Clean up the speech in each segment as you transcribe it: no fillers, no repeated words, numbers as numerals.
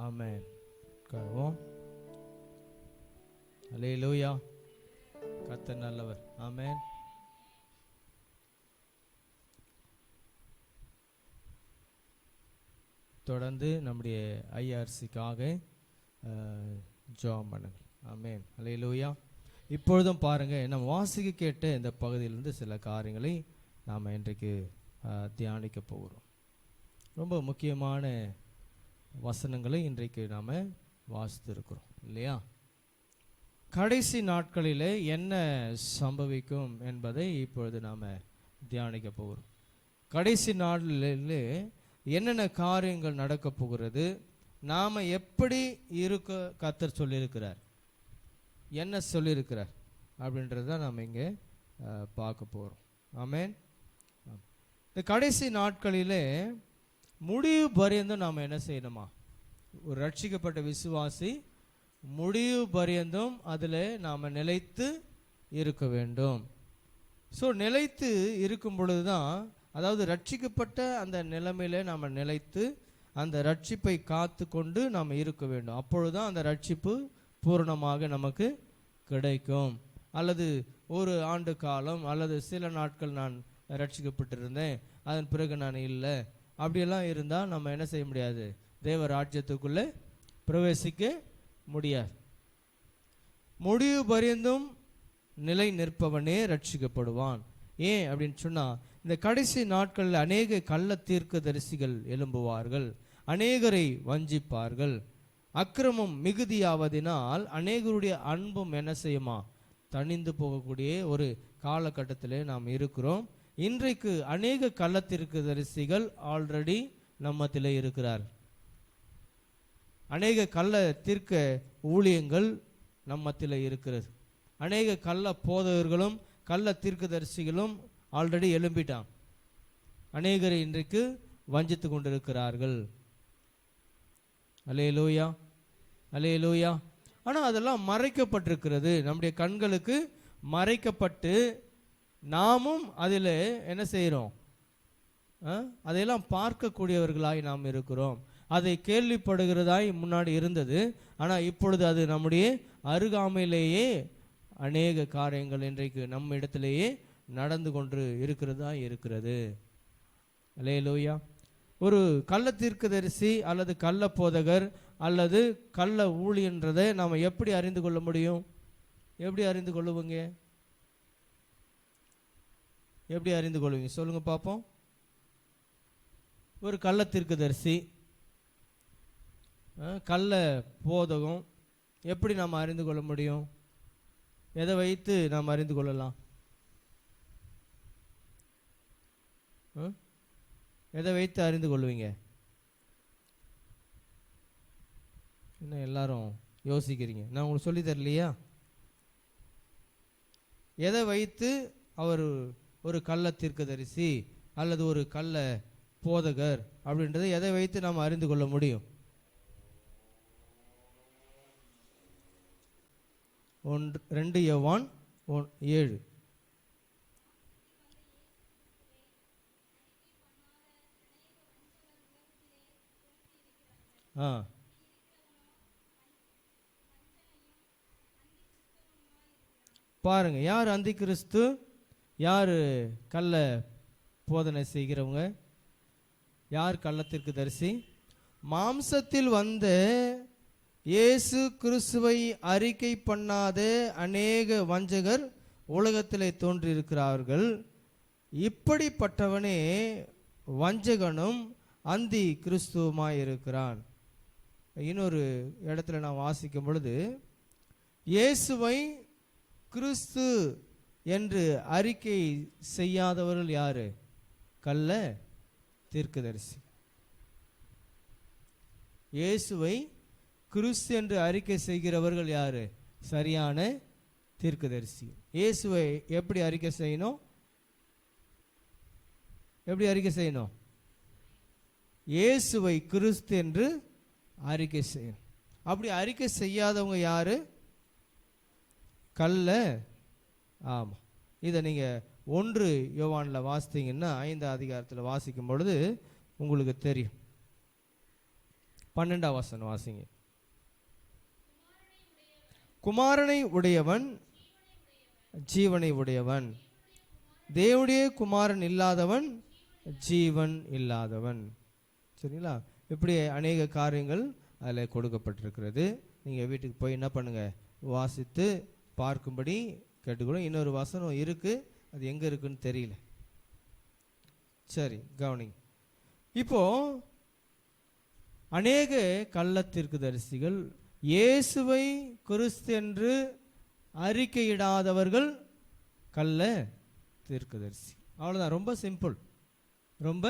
ஆமென். உட்காருவோம். அல்லேலூயா. கர்த்தர் நல்லவர். ஆமென். தொடர்ந்து நம்முடைய ஐஆர்சிக்காக ஜெபம் பண்ணுங்கள். ஆமென். அல்லேலூயா. இப்பொழுதும் பாருங்க, நம்ம வாசிக்க கேட்ட இந்த பகுதியிலிருந்து சில காரியங்களை நாம் இன்றைக்கு தியானிக்க போகிறோம். ரொம்ப முக்கியமான வசனங்களை இன்றைக்கு நாம் வாசித்திருக்கிறோம் இல்லையா? கடைசி நாட்களில் என்ன சம்பவிக்கும் என்பதை இப்பொழுது நாம் தியானிக்க போகிறோம். கடைசி நாளில் என்னென்ன காரியங்கள் நடக்க போகிறது, நாம் எப்படி இருக்க கர்த்தர் சொல்லியிருக்கிறார், என்ன சொல்லியிருக்கிறார் அப்படின்றத நாம் இங்கே பார்க்க போகிறோம். ஆமென். இந்த கடைசி நாட்களிலே முடிவு பரியந்தம் நாம் என்ன செய்யணுமா? ஒரு ரட்சிக்கப்பட்ட விசுவாசி முடிவு பரியந்தம் அதில் நாம் நிலைத்து இருக்க வேண்டும். ஸோ நிலைத்து இருக்கும் பொழுது தான், அதாவது ரட்சிக்கப்பட்ட அந்த நிலைமையில நாம் நிலைத்து அந்த ரட்சிப்பை காத்து கொண்டு நாம் இருக்க வேண்டும். அப்பொழுதுதான் அந்த ரட்சிப்பு பூரணமாக நமக்கு கிடைக்கும். அல்லது ஒரு ஆண்டு காலம் அல்லது சில நாட்கள் நான் ரட்சிக்கப்பட்டிருந்தேன், அதன் பிறகு நான் இல்லை, அப்படியெல்லாம் இருந்தால் நம்ம என்ன செய்ய முடியாது? தேவ ராஜ்யத்துக்குள்ளே பிரவேசிக்க முடியாது. முடிவு பரியந்தும் நிலை நிற்பவனே ரட்சிக்கப்படுவான். ஏன் அப்படின்னு சொன்னால், இந்த கடைசி நாட்களில் அநேக கள்ள தீர்க்கதரிசிகள் எழும்புவார்கள், அநேகரை வஞ்சிப்பார்கள். அக்கிரமம் மிகுதியாவதினால் அநேகருடைய அன்பும் என்ன செய்யுமா? தணிந்து போகக்கூடிய ஒரு காலகட்டத்திலே நாம் இருக்கிறோம். இன்றைக்கு அநேக கள்ள தீர்க்கதரிசிகள் ஆல்ரெடி நம்மத்திலே இருக்கிறார். அநேக கள்ள தீர்க்க ஊழியங்கள் நம்மத்திலே இருக்கிறது. அநேக கள்ள போதகர்களும் கள்ள தீர்க்கதரிசிகளும் ஆல்ரெடி எழும்பிட்டான். அநேகரை இன்றைக்கு வஞ்சித்து கொண்டிருக்கிறார்கள். அல்லேலூயா, அல்லேலூயா. ஆனால் அதெல்லாம் மறைக்கப்பட்டிருக்கிறது, நம்முடைய கண்களுக்கு மறைக்கப்பட்டு நாமும் அதில் என்ன செய்கிறோம்? அதையெல்லாம் பார்க்கக்கூடியவர்களாய் நாம் இருக்கிறோம். அதை கேள்விப்படுகிறதாய் முன்னாடி இருந்தது, ஆனால் இப்பொழுது அது நம்முடைய அருகாமையிலேயே அநேக காரியங்கள் இன்றைக்கு நம்ம இடத்திலேயே நடந்து கொண்டு இருக்கிறதா இருக்கிறது. அல்லேலூயா. ஒரு கள்ள தீர்க்கதரிசி அல்லது கள்ள போதகர் அல்லது கள்ள ஊழியன்றதை நாம் எப்படி அறிந்து கொள்ள முடியும்? எப்படி அறிந்து கொள்ளுவீங்க? எப்படி அறிந்து கொள்வீங்க சொல்லுங்க பார்ப்போம். ஒரு கள்ள தீர்க்கதரிசி, கள்ள போதகம் எப்படி நாம் அறிந்து கொள்ள முடியும்? எதை வைத்து நாம் அறிந்து கொள்ளலாம்? எதை வைத்து அறிந்து கொள்வீங்க? என்ன எல்லாரும் யோசிக்கிறீங்க? நான் உங்களுக்கு சொல்லி தரலையா? எதை வைத்து அவர் ஒரு கள்ள தீர்க்கதரிசி அல்லது ஒரு கள்ள போதகர் அப்படின்றத எதை வைத்து நாம் அறிந்து கொள்ள முடியும்? 2 யோவான் 7. பாருங்க, யார் அந்தி கிறிஸ்து, யார் கள்ள போதனை செய்கிறவங்க, யார் கள்ளத்திற்கு தரிசி? மாம்சத்தில் வந்த இயேசு கிறிஸ்துவை அறிக்கை பண்ணாத அநேக வஞ்சகர் உலகத்திலே தோன்றியிருக்கிறார்கள். இப்படிப்பட்டவனே வஞ்சகனும் அந்தி கிறிஸ்துவுமாய் இருக்கிறான். இன்னொரு இடத்துல நான் வாசிக்கும் பொழுது, இயேசுவை கிறிஸ்து என்று அறிக்கை செய்யாதவர்கள் யாரு? கள்ள தீர்க்கதரிசி. இயேசுவை கிறிஸ்து என்று அறிக்கை செய்கிறவர்கள் யாரு? சரியான தீர்க்கதரிசி. இயேசுவை எப்படி அறிக்கை செய்யணும்? எப்படி அறிக்கை செய்யணும்? இயேசுவை கிறிஸ்து என்று அறிக்கை செய்யணும். அப்படி அறிக்கை செய்யாதவங்க யாரு? கள்ள ஆமாம், இதை நீங்கள் 1 யோவானில் வாசித்தீங்கன்னா 5ஆம் அதிகாரத்தில் வாசிக்கும் பொழுது உங்களுக்கு தெரியும். 12ஆம் வசனம் வாசிங்க. குமாரனை உடையவன் ஜீவனை உடையவன், தேவனுடைய குமாரன் இல்லாதவன் ஜீவன் இல்லாதவன். சரிங்களா? இப்படி அநேக காரியங்கள் அதில் கொடுக்கப்பட்டிருக்கிறது. நீங்கள் வீட்டுக்கு போய் என்ன பண்ணுங்கள், வாசித்து பார்க்கும்படி கேட்டுக்கணும். இன்னொரு வசனம் இருக்குது, அது எங்கே இருக்குன்னு தெரியல. சரி, கவனிங்க. இப்போ அநேக கள்ள தீர்க்கதரிசிகள் இயேசுவை கிறிஸ்து என்று அறிக்கையிடாதவர்கள் கள்ள தீர்க்கதரிசி. அவ்வளோதான். ரொம்ப சிம்பிள், ரொம்ப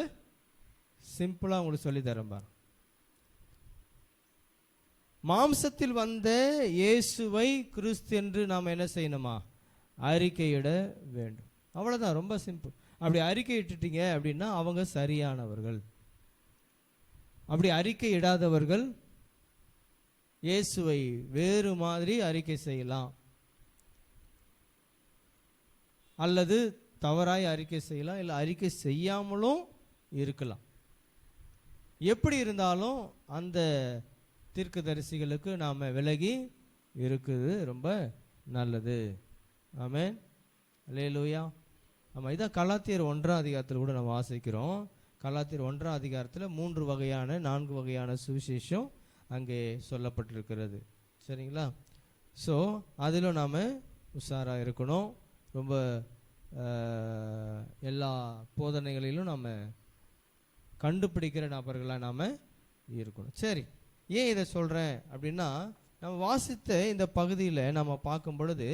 சிம்பிளாக உங்களுக்கு சொல்லி தரேன் பாருங்க. மாம்சத்தில் வந்த இயேசுவை கிறிஸ்து என்று நாம் என்ன செய்யணுமா? அறிக்கையிட வேண்டும். அவ்வளோதான், ரொம்ப சிம்பிள். அப்படி அறிக்கையிட்டுட்டீங்க அப்படின்னா அவங்க சரியானவர்கள். அப்படி அறிக்கை இடாதவர்கள் இயேசுவை வேறு மாதிரி அறிக்கை செய்யலாம், அல்லது தவறாய் அறிக்கை செய்யலாம், இல்லை அறிக்கை செய்யாமலும் இருக்கலாம். எப்படி இருந்தாலும் அந்த தீர்க்கதரிசிகளுக்கு நாம் விலகி இருக்குது ரொம்ப நல்லது. ஆமென், அல்லேலூயா. ஆமாம், இதான் கலாத்தியர் 1ஆம் அதிகாரத்தில் கூட நம்ம வாசிக்கிறோம். கலாத்தியர் 1ஆம் அதிகாரத்தில் 4 வகையான சுவிசேஷம் அங்கே சொல்லப்பட்டிருக்கிறது. சரிங்களா? ஸோ அதிலும் நாம் உஷாராக இருக்கணும். ரொம்ப எல்லா போதனைகளிலும் நாம் கண்டுபிடிக்கிற நபர்களாக நாம் இருக்கணும். சரி, ஏன் இதை சொல்கிறேன் அப்படின்னா, நம்ம வாசித்த இந்த பகுதியில் நம்ம பார்க்கும் பொழுது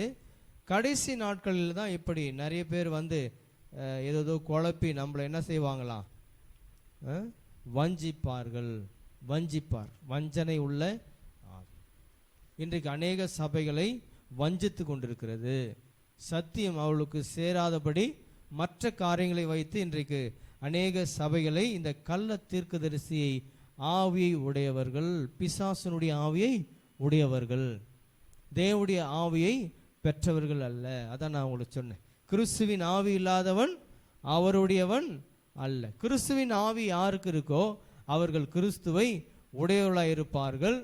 கடைசி நாட்களில் தான் இப்படி நிறைய பேர் வந்து ஏதோ குழப்பி நம்மளை என்ன செய்வாங்களாம், வஞ்சிப்பார், வஞ்சனை உள்ள. இன்றைக்கு அநேக சபைகளை வஞ்சித்து கொண்டிருக்கிறது. சத்தியம் அவளுக்கு சேராதபடி மற்ற காரியங்களை வைத்து இன்றைக்கு அநேக சபைகளை இந்த கள்ள தீர்க்கதரிசியை ஆவியை உடையவர்கள், பிசாசனுடைய ஆவியை உடையவர்கள், தேவனுடைய ஆவியை பெற்றவர்கள் அல்ல. அதான் நான் உங்களுக்கு சொன்னேன், கிறிஸ்துவின் ஆவி இல்லாதவன் அவருடையவன் அல்ல. கிறிஸ்துவின் ஆவி யாருக்கு இருக்கோ அவர்கள் கிறிஸ்துவை உடையவர்களாக இருப்பார்கள்.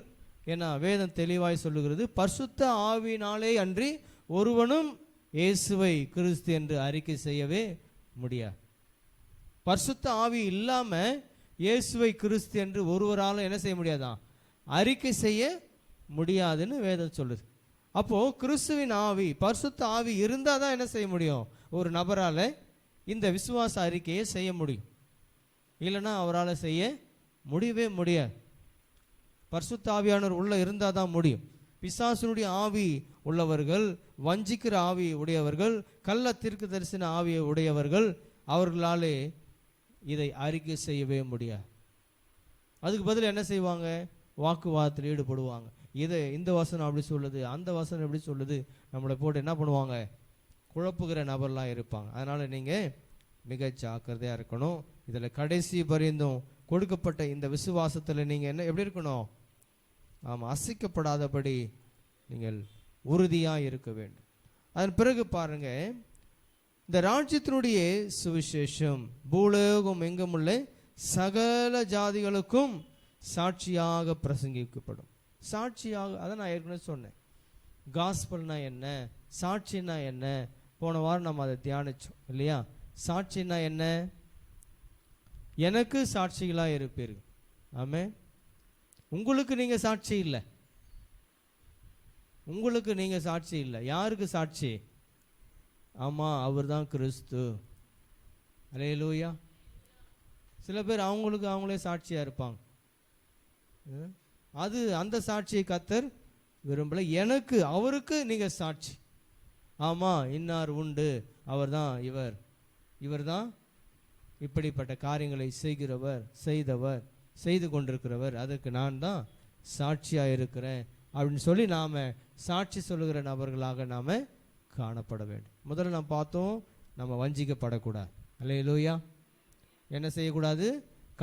ஏன்னா வேதம் தெளிவாய் சொல்லுகிறது, பரிசுத்த ஆவியினாலே அன்றி ஒருவனும் இயேசுவை கிறிஸ்து என்று அறிக்கை செய்யவே முடியாது. பரிசுத்த ஆவி இல்லாம இயேசுவை கிறிஸ்து என்று ஒருவரால் என்ன செய்ய முடியாதான், அறிக்கை செய்ய முடியாதுன்னு வேதம் சொல்லுது. அப்போ கிறிஸ்துவின் ஆவி, பரிசுத்த ஆவி இருந்தால் தான் என்ன செய்ய முடியும், ஒரு நபரால் இந்த விசுவாச அறிக்கையை செய்ய முடியும். இல்லைன்னா அவரால் செய்ய முடியவே முடியாது. பரிசுத்த ஆவியானவர் உள்ள இருந்தால் தான் முடியும். பிசாசுனுடைய ஆவி உள்ளவர்கள், வஞ்சிக்கிற ஆவி உடையவர்கள், கள்ள தீர்க்க தரிசன ஆவியை உடையவர்கள், அவர்களாலே இதை அறிக்கை செய்யவே முடியாது. அதுக்கு பதில் என்ன செய்வாங்க, வாக்குவாதத்தில் ஈடுபடுவாங்க. இந்த வசனம் அப்படி சொல்லுது, அந்த வசனம் எப்படி சொல்லுது, நம்மளை போட்டு என்ன பண்ணுவாங்க, குழப்புகிற நபர்லாம் இருப்பாங்க. அதனால் நீங்கள் மிக ஜாக்கிரதையாக இருக்கணும். இதில் கடைசி பரிந்தும் கொடுக்கப்பட்ட இந்த விசுவாசத்தில் நீங்கள் என்ன எப்படி இருக்கணும், ஆமாம், அசைக்கப்படாதபடி நீங்கள் உறுதியாக இருக்க வேண்டும். அதன் பிறகு பாருங்க, இந்த ராஜ்யத்தினுடைய சுவிசேஷம் பூலோகம் எங்கும் உள்ள சகல ஜாதிகளுக்கும் சாட்சியாக பிரசங்கிக்கப்படும். சாட்சியாக, அதை நான் ஏற்கனவே சொன்னேன். காஸ்பல்னா என்ன, சாட்சின்னா என்ன, போன வாரம் நம்ம அதை தியானிச்சோம் இல்லையா? சாட்சின்னா என்ன, எனக்கு சாட்சிகளாக இருப்பீர்கள். ஆமென். உங்களுக்கு நீங்கள் சாட்சி இல்லை, உங்களுக்கு நீங்கள் சாட்சி இல்லை. யாருக்கு சாட்சி? ஆமாம், அவர் தான் கிறிஸ்து. அல்லேலூயா. சில பேர் அவங்களே சாட்சியாக இருப்பாங்க. அந்த சாட்சியை கர்த்தர் விரும்பல. எனக்கு, அவருக்கு நீங்கள் சாட்சி. ஆமாம், இன்னார் உண்டு, அவர் தான் இவர் தான் இப்படிப்பட்ட காரியங்களை செய்கிறவர், செய்து கொண்டிருக்கிறவர், அதற்கு நான் தான் சாட்சியாக இருக்கிறேன் அப்படின்னு சொல்லி நாம் சாட்சி சொல்லுகிற நபர்களாக நாம் காணப்பட வேண்டும். முதல்ல நாம் பார்த்தோம், நம்ம வஞ்சிக்கப்படக்கூடாது. அல்லேலூயா. என்ன செய்யக்கூடாது,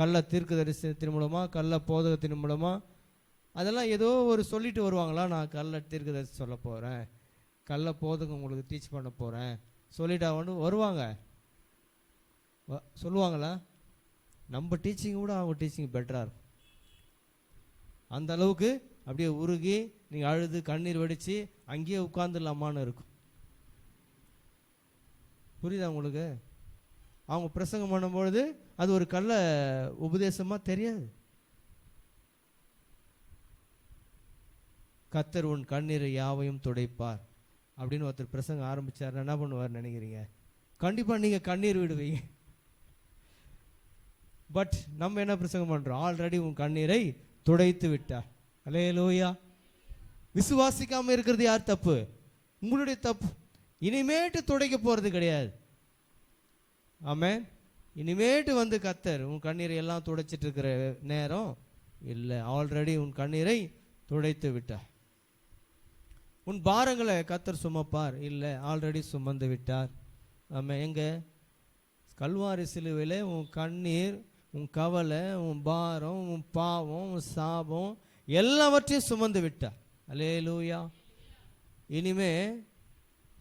கள்ள தீர்க்க தரிசனத்தின் மூலமாக, கள்ள போதகத்தின் மூலமாக, அதெல்லாம் ஏதோ ஒரு சொல்லிட்டு வருவாங்களா, நான் கள்ள தீர்க்க தரிசனம் சொல்ல போகிறேன், கல்ல போதுங்க உங்களுக்கு டீச் பண்ண போகிறேன் சொல்லிட்டா வருவாங்க, சொல்லுவாங்களா? நம்ம டீச்சிங் கூட அவங்க டீச்சிங் பெட்டராக இருக்கும். அந்த அளவுக்கு அப்படியே உருகி நீங்கள் அழுது கண்ணீர் வடித்து அங்கேயே உட்காந்துடலாமான்னு இருக்கும். புரியுதா உங்களுக்கு? அவங்க பிரசங்கம் பண்ணும்பொழுது அது ஒரு கள்ள உபதேசமாக தெரியாது. கர்த்தர் உன் கண்ணீரை யாவையும் துடைப்பார் அப்படின்னு ஒருத்தர் பிரசங்கம் ஆரம்பித்தார். என்ன பண்ணுவார் நினைக்கிறீங்க? கண்டிப்பாக நீங்கள் கண்ணீர் விடுவீங்க. பட் நம்ம என்ன பிரசங்கம் பண்ணுறோம்? ஆல்ரெடி உன் கண்ணீரை துடைத்து விட்டார். அல்லேலூயா. விசுவாசிக்காமல் இருக்கிறது யார் தப்பு? உங்களுடைய தப்பு. இனிமேட்டு துடைக்க போகிறது கிடையாது. ஆமென். இனிமேட்டு வந்து கர்த்தர் உன் கண்ணீரை எல்லாம் துடைச்சிட்டு இருக்கிற நேரம் இல்லை. ஆல்ரெடி உன் கண்ணீரை துடைத்து விட்டார். உன் பாரங்களை கர்த்தர் சுமப்பார் இல்லை, ஆல்ரெடி சுமந்து விட்டார். ஆமாம். எங்கே? கல்வாரி சிலுவையில் உன் கண்ணீர், உன் கவலை, உன் பாரம், உன் பாவம், உன் சாபம் எல்லாவற்றையும் சுமந்து விட்டார். அல்லேலூயா. இனிமே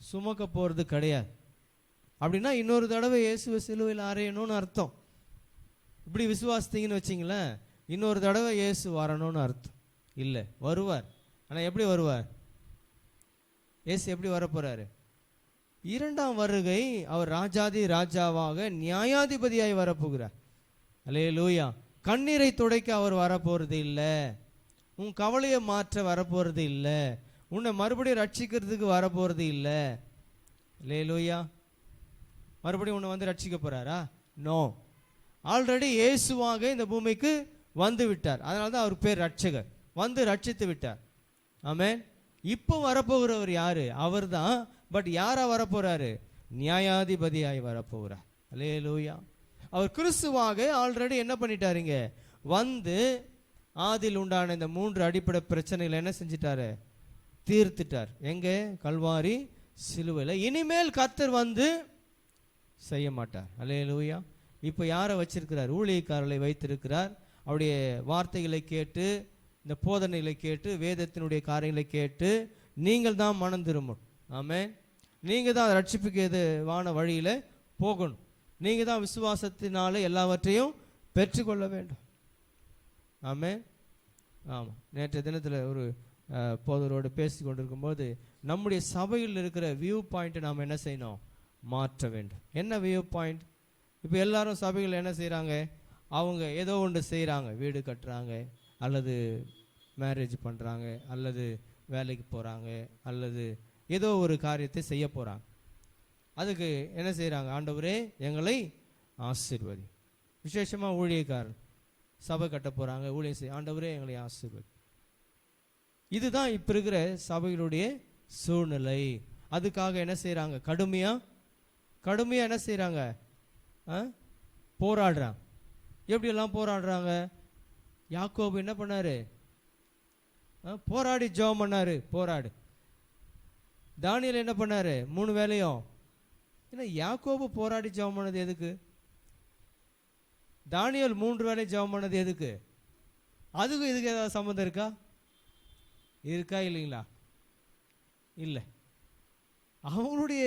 சுமக்க போகிறது கிடையாது. அப்படின்னா இன்னொரு தடவை இயேசுவை சிலுவையில் அறையணும்னு அர்த்தம். இப்படி விசுவாசித்தீங்கன்னு வச்சிங்களேன், இன்னொரு தடவை இயேசு வரணும்னு அர்த்தம் இல்லை. வருவார். ஆனால் எப்படி வருவார்? இயேசு எப்படி வரப்போறாரு? இரண்டாம் வருகை அவர் ராஜாதி ராஜாவாக நியாயாதிபதியாய் வரப்போகிறார். அல்லேலூயா. கண்ணீரை துடைக்க அவர் வரப்போறது இல்லை. உன் கவலையை மாற்ற வரப்போறது இல்லை. உன்னை மறுபடியும் ரட்சிக்கிறதுக்கு வரப்போறது இல்லை. அல்லேலூயா. மறுபடியும் உன்னை வந்து ரட்சிக்க போறாரா? நோ. ஆல்ரெடி இயேசுவாக இந்த பூமிக்கு வந்து விட்டார். அதனால தான் அவர் பேர் ரட்சகர். வந்து ரட்சித்து விட்டார். ஆமென். இப்போ வரப்போகிறவர் யாரு? அவர் தான். பட் யாரா வரப்போறாரு? நியாயாதிபதியாய் வரப்போகிறார். அல்லேலூயா. அவர் கிறிஸ்துவாக ஆல்ரெடி என்ன பண்ணிட்டாருங்க? வந்து ஆதியில் உண்டான இந்த 3 அடிப்படை பிரச்சனைகளை என்ன செஞ்சிட்டாரு? தீர்த்துட்டார். எங்க? கல்வாரி சிலுவையில். இனிமேல் கர்த்தர் வந்து செய்ய மாட்டார். அல்லேலூயா. இப்போ யாரை வச்சிருக்கிறார்? ஊழியக்காரர்களை வைத்திருக்கிறார். அவருடைய வார்த்தைகளை கேட்டு, இந்த போதனைகளை கேட்டு, வேதத்தினுடைய காரியங்களை கேட்டு நீங்கள் தான் மனம் திரும்பணும். ஆமென். நீங்கள் தான் ரட்சிப்புக்கு எதுவான வழியில் போகணும். நீங்கள் தான் விசுவாசத்தினால எல்லாவற்றையும் பெற்றுக்கொள்ள வேண்டும். ஆமென். ஆமாம். நேற்றைய தினத்தில் ஒரு போதரோடு பேசி கொண்டிருக்கும்போது நம்முடைய சபையில் இருக்கிற வியூ பாயிண்ட்டை நாம் என்ன செய்யணும்? மாற்ற வேண்டும். என்ன வியூ பாயிண்ட்? இப்போ எல்லாரும் சபைகள் என்ன செய்கிறாங்க? அவங்க ஏதோ ஒன்று செய்கிறாங்க. வீடு கட்டுறாங்க, அல்லது மேரேஜ் பண்ணுறாங்க, அல்லது வேலைக்கு போகிறாங்க, அல்லது ஏதோ ஒரு காரியத்தை செய்ய போகிறாங்க. அதுக்கு என்ன செய்கிறாங்க? ஆண்டவரே எங்களை ஆசீர்வதி. விசேஷமாக ஊழியக்காரன் சபை கட்ட போகிறாங்க, ஊழியம் செய்ய, ஆண்டவரே எங்களை ஆசீர்வதி. இதுதான் இப்போ இருக்கிற சபைகளுடைய சூழ்நிலை. அதுக்காக என்ன செய்கிறாங்க? கடுமையாக என்ன செய்கிறாங்க? போராடுறாங்க. எப்படியெல்லாம் போராடுறாங்க? யாக்கோபு என்ன பண்ணாரு? போராடி ஜெபம் பண்ணாரு. போராடு. தானியேல் என்ன பண்ணாரு? 3 வேளையும். ஏன்னா யாக்கோபு போராடி ஜெபம் பண்ணது எதுக்கு? தானியேல் 3 வேளை ஜெபம் பண்ணது எதுக்கு? அதுக்கும் இதுக்கு ஏதாவது சம்மந்தம் இருக்கா? இல்லைங்களா? இல்லை. அவங்களுடைய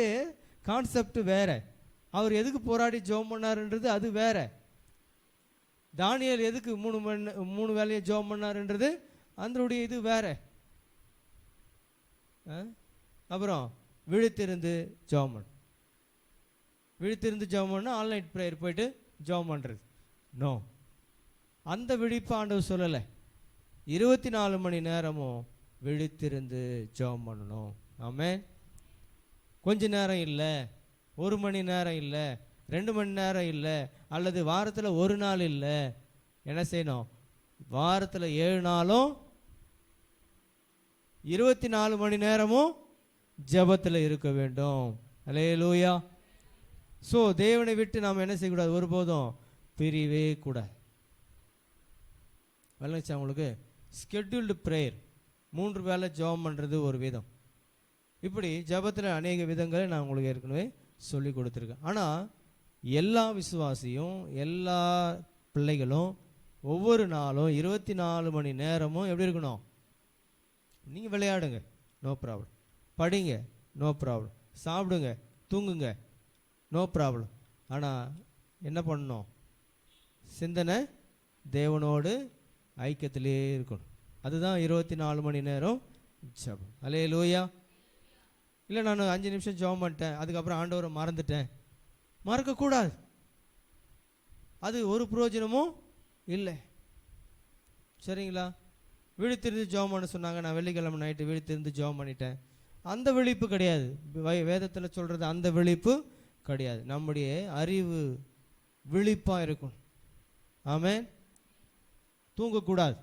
கான்செப்ட் வேற. அவர் எதுக்கு போராடி ஜெபம் பண்ணாருன்றது அது வேற. தானியேல் எதுக்கு 3 வேளையை ஜெபம் பண்ணாருன்றது அதனுடைய இது வேற. அப்புறம் விழித்திருந்து ஜெபம் பண்ண, விழித்திருந்து ஜெபம் பண்ண ஆன்லைன் ப்ரேயர் போயிட்டு ஜெபம் பண்ணுறது நோ. அந்த விழிப்பு ஆண்டவர் சொல்லலை. 24 மணி நேரமும் விழித்திருந்து ஜெபம் பண்ணணும். ஆமென். கொஞ்ச நேரம் இல்லை, 1 மணி நேரம் இல்லை, 2 மணி நேரம் இல்லை, அல்லது வாரத்தில் 1 நாள் இல்லை. என்ன செய்யணும்? வாரத்தில் 7 நாளும் 24 மணி நேரமும் ஜெபத்தில் இருக்க வேண்டும். அல்லேலூயா. ஸோ தேவனை விட்டு நாம் என்ன செய்யக்கூடாது? ஒருபோதும் பிரிவே கூடாது. விளங்குச்சா உங்களுக்கு? ஸ்கெட்யூல்டு ப்ரேயர், 3 வேளை ஜெபம் பண்ணுறது ஒரு விதம். இப்படி ஜெபத்தில் அநேக விதங்களை நான் உங்களுக்கு ஏற்கனவே சொல்லி கொடுத்துருக்கேன். ஆனால் எல்லா விசுவாசியும், எல்லா பிள்ளைகளும் ஒவ்வொரு நாளும் 24 மணி நேரமும் எப்படி இருக்கணும்? நீங்கள் விளையாடுங்க, நோ ப்ராப்ளம். படிங்க, நோ ப்ராப்ளம். சாப்பிடுங்க, தூங்குங்க, நோ ப்ராப்ளம். ஆனால் என்ன பண்ணணும்? சிந்தனை தேவனோடு ஐக்கியத்திலே இருக்கணும். அதுதான் 24 மணி நேரம் ஜெபம். அல்லேலூயா. இல்லை நான் 5 நிமிஷம் ஜெபம் பண்ணிட்டேன், அதுக்கப்புறம் ஆண்டவரை மறந்துட்டேன். மறக்கக்கூடாது. அது ஒரு பிரயோஜனமும் இல்லை. சரிங்களா? விழித்திருந்து ஜெபம் பண்ண சொன்னாங்க. நான் வெள்ளிக்கிழமை நைட்டு விழித்திருந்து ஜெபம் பண்ணிட்டேன். அந்த விழிப்பு கிடையாது. வேதத்தில் சொல்கிறது அந்த விழிப்பு கிடையாது. நம்முடைய அறிவு விழிப்பாக இருக்கணும். ஆமென். தூங்கக்கூடாது.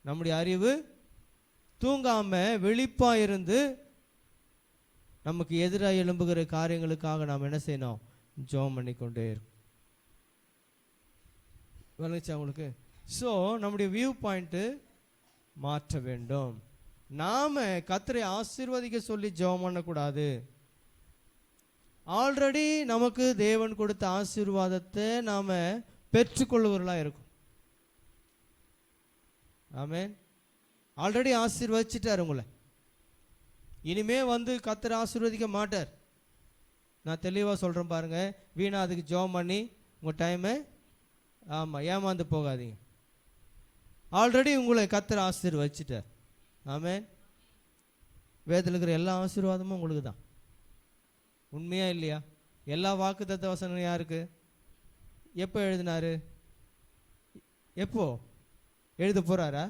நம்முடைய அறிவு தூங்காமல் விழிப்பாக இருந்து நமக்கு எதிராக எழும்புகிற காரியங்களுக்காக நாம் என்ன செய்யணும்? ஜெபம் பண்ணிக்கொண்டே இருக்கும். விளங்குச்சா உங்களுக்கு? ஸோ நம்முடைய வியூ பாயிண்ட்டு மாற்ற வேண்டும். நாம் கர்த்தரை ஆசீர்வதிக்க சொல்லி ஜெபம் பண்ணக்கூடாது. ஆல்ரெடி நமக்கு தேவன் கொடுத்த ஆசீர்வாதத்தை நாம் பெற்றுக்கொள்ளுவர்களாக இருக்கும். ஆமென். ஆல்ரெடி ஆசீர்வதிச்சிட்டார் உங்களை. இனிமே வந்து கர்த்தர் ஆசீர்வதிக்க மாட்டார். நான் தெளிவாக சொல்கிறேன் பாருங்க. வீணா அதுக்கு ஜெபம் பண்ணி உங்கள் டைமை ஏமாந்து போகாதீங்க. ஆல்ரெடி உங்களை கர்த்தர் ஆசீர்வதிச்சிட்டார். ஆமென். வேதத்தில் இருக்கிற எல்லா ஆசீர்வாதமும் உங்களுக்கு தான். உண்மையா இல்லையா? எல்லா வாக்குத்தத்த வசனம் யாருக்கு? எப்போ எழுதினாரு? எப்போ எழுத போகிறாரா?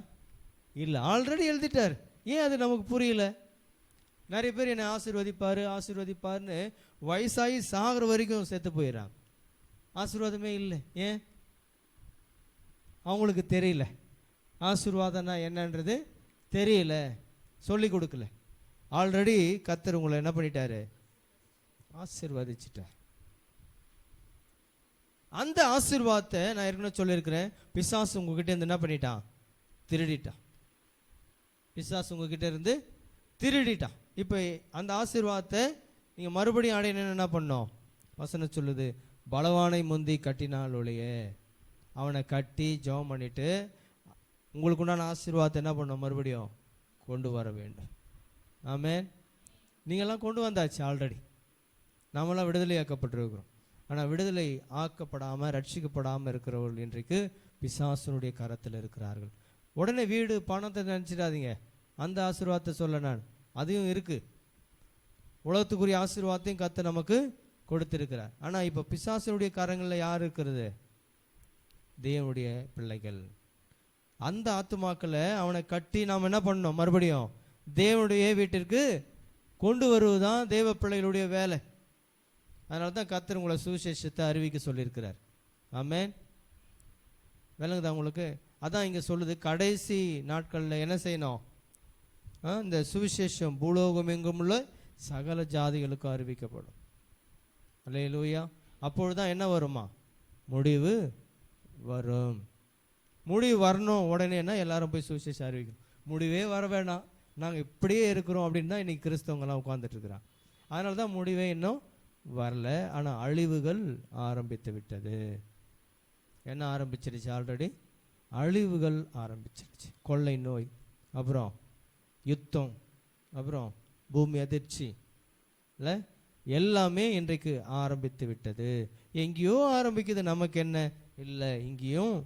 இல்லை, ஆல்ரெடி எழுதிட்டார். ஏன் அது நமக்கு புரியல? நிறைய பேர் என்னை ஆசீர்வதிப்பார்னு வயசாகி சாகிற வரைக்கும் செத்து போயிடறாங்க. ஆசீர்வாதமே இல்லை. ஏன்? அவங்களுக்கு தெரியல. ஆசீர்வாதம்னா என்னன்றது தெரியல, சொல்லி கொடுக்கல. ஆல்ரெடி கர்த்தர் உங்களை என்ன பண்ணிட்டாரு? ஆசீர்வதிச்சிட்டார். அந்த ஆசீர்வாதத்தை நான் ஏற்கனவே சொல்லியிருக்கிறேன். பிசாசு உங்ககிட்ட இருந்து என்ன பண்ணிட்டான்? திருடிட்டான். பிசாசு உங்ககிட்ட இருந்து திருடிட்டான். இப்போ அந்த ஆசீர்வாதத்தை நீங்கள் மறுபடியும் அடையணும்னு என்ன பண்ணோம்? வசனம் சொல்லுது, பலவானை முந்தி கட்டினால் ஒழிய. அவனை கட்டி ஜெபம் பண்ணிட்டு உங்களுக்கு உண்டான ஆசீர்வாதத்தை என்ன பண்ணோம்? மறுபடியும் கொண்டு வர வேண்டும். ஆமென். நீங்கள்லாம் கொண்டு வந்தாச்சு ஆல்ரெடி. நாமெல்லாம் விடுதலை ஆக்கப்பட்டிருக்கிறோம். ஆனால் விடுதலை ஆக்கப்படாமல் ரட்சிக்கப்படாமல் இருக்கிறவர்கள் இன்றைக்கு பிசாசனுடைய கரத்தில் இருக்கிறார்கள். உடனே வீடு பணத்தை நினச்சிடாதீங்க. அந்த ஆசீர்வாதத்தை சொல்ல நான், அதையும் இருக்குது. உலகத்துக்குரிய ஆசீர்வாதத்தையும் கர்த்தர் நமக்கு கொடுத்திருக்கிறார். ஆனால் இப்போ பிசாசனுடைய கரங்களில் யார் இருக்கிறது? தேவனுடைய பிள்ளைகள். அந்த ஆத்துமாக்களை அவனை கட்டி நாம் என்ன பண்ணணும்? மறுபடியும் தேவனுடைய வீட்டிற்கு கொண்டு வருவதுதான் தேவ பிள்ளைகளுடைய வேலை. அதனால தான் கர்த்தர் உங்களை சுவிசேஷத்தை அறிவிக்க சொல்லியிருக்கிறார். ஆமென். விளங்குதா உங்களுக்கு? அதான் இங்கே சொல்லுது, கடைசி நாட்களில் என்ன செய்யணும்? இந்த சுவிசேஷம் பூலோகம் எங்கும் உள்ள சகல ஜாதிகளுக்கும் அறிவிக்கப்படும். அல்லேலூயா. அப்பொழுதுதான் என்ன வருமா? முடிவு வரும். முடிவு வரணும். உடனே என்ன? எல்லாரும் போய் சுவிசேஷம் அறிவிக்கணும். முடிவே வர வேண்டாம், நாங்கள் இப்படியே இருக்கிறோம் அப்படின்னு தான் இன்றைக்கி கிறிஸ்தவங்களாம் உட்காந்துட்டு இருக்கிறாங்க. அதனால தான் முடிவே இன்னும் வரல. ஆனால் அழிவுகள் ஆரம்பித்து விட்டது. என்ன ஆரம்பிச்சிருச்சு? ஆல்ரெடி அழிவுகள் ஆரம்பிச்சிருச்சு. கொள்ளை நோய், அப்புறம் யுத்தம், அப்புறம் பூமி அதிர்ச்சி, இல்லை எல்லாமே இன்றைக்கு ஆரம்பித்து விட்டது. எங்கேயோ ஆரம்பிக்குது, நமக்கு என்ன இல்லை, இங்கேயும்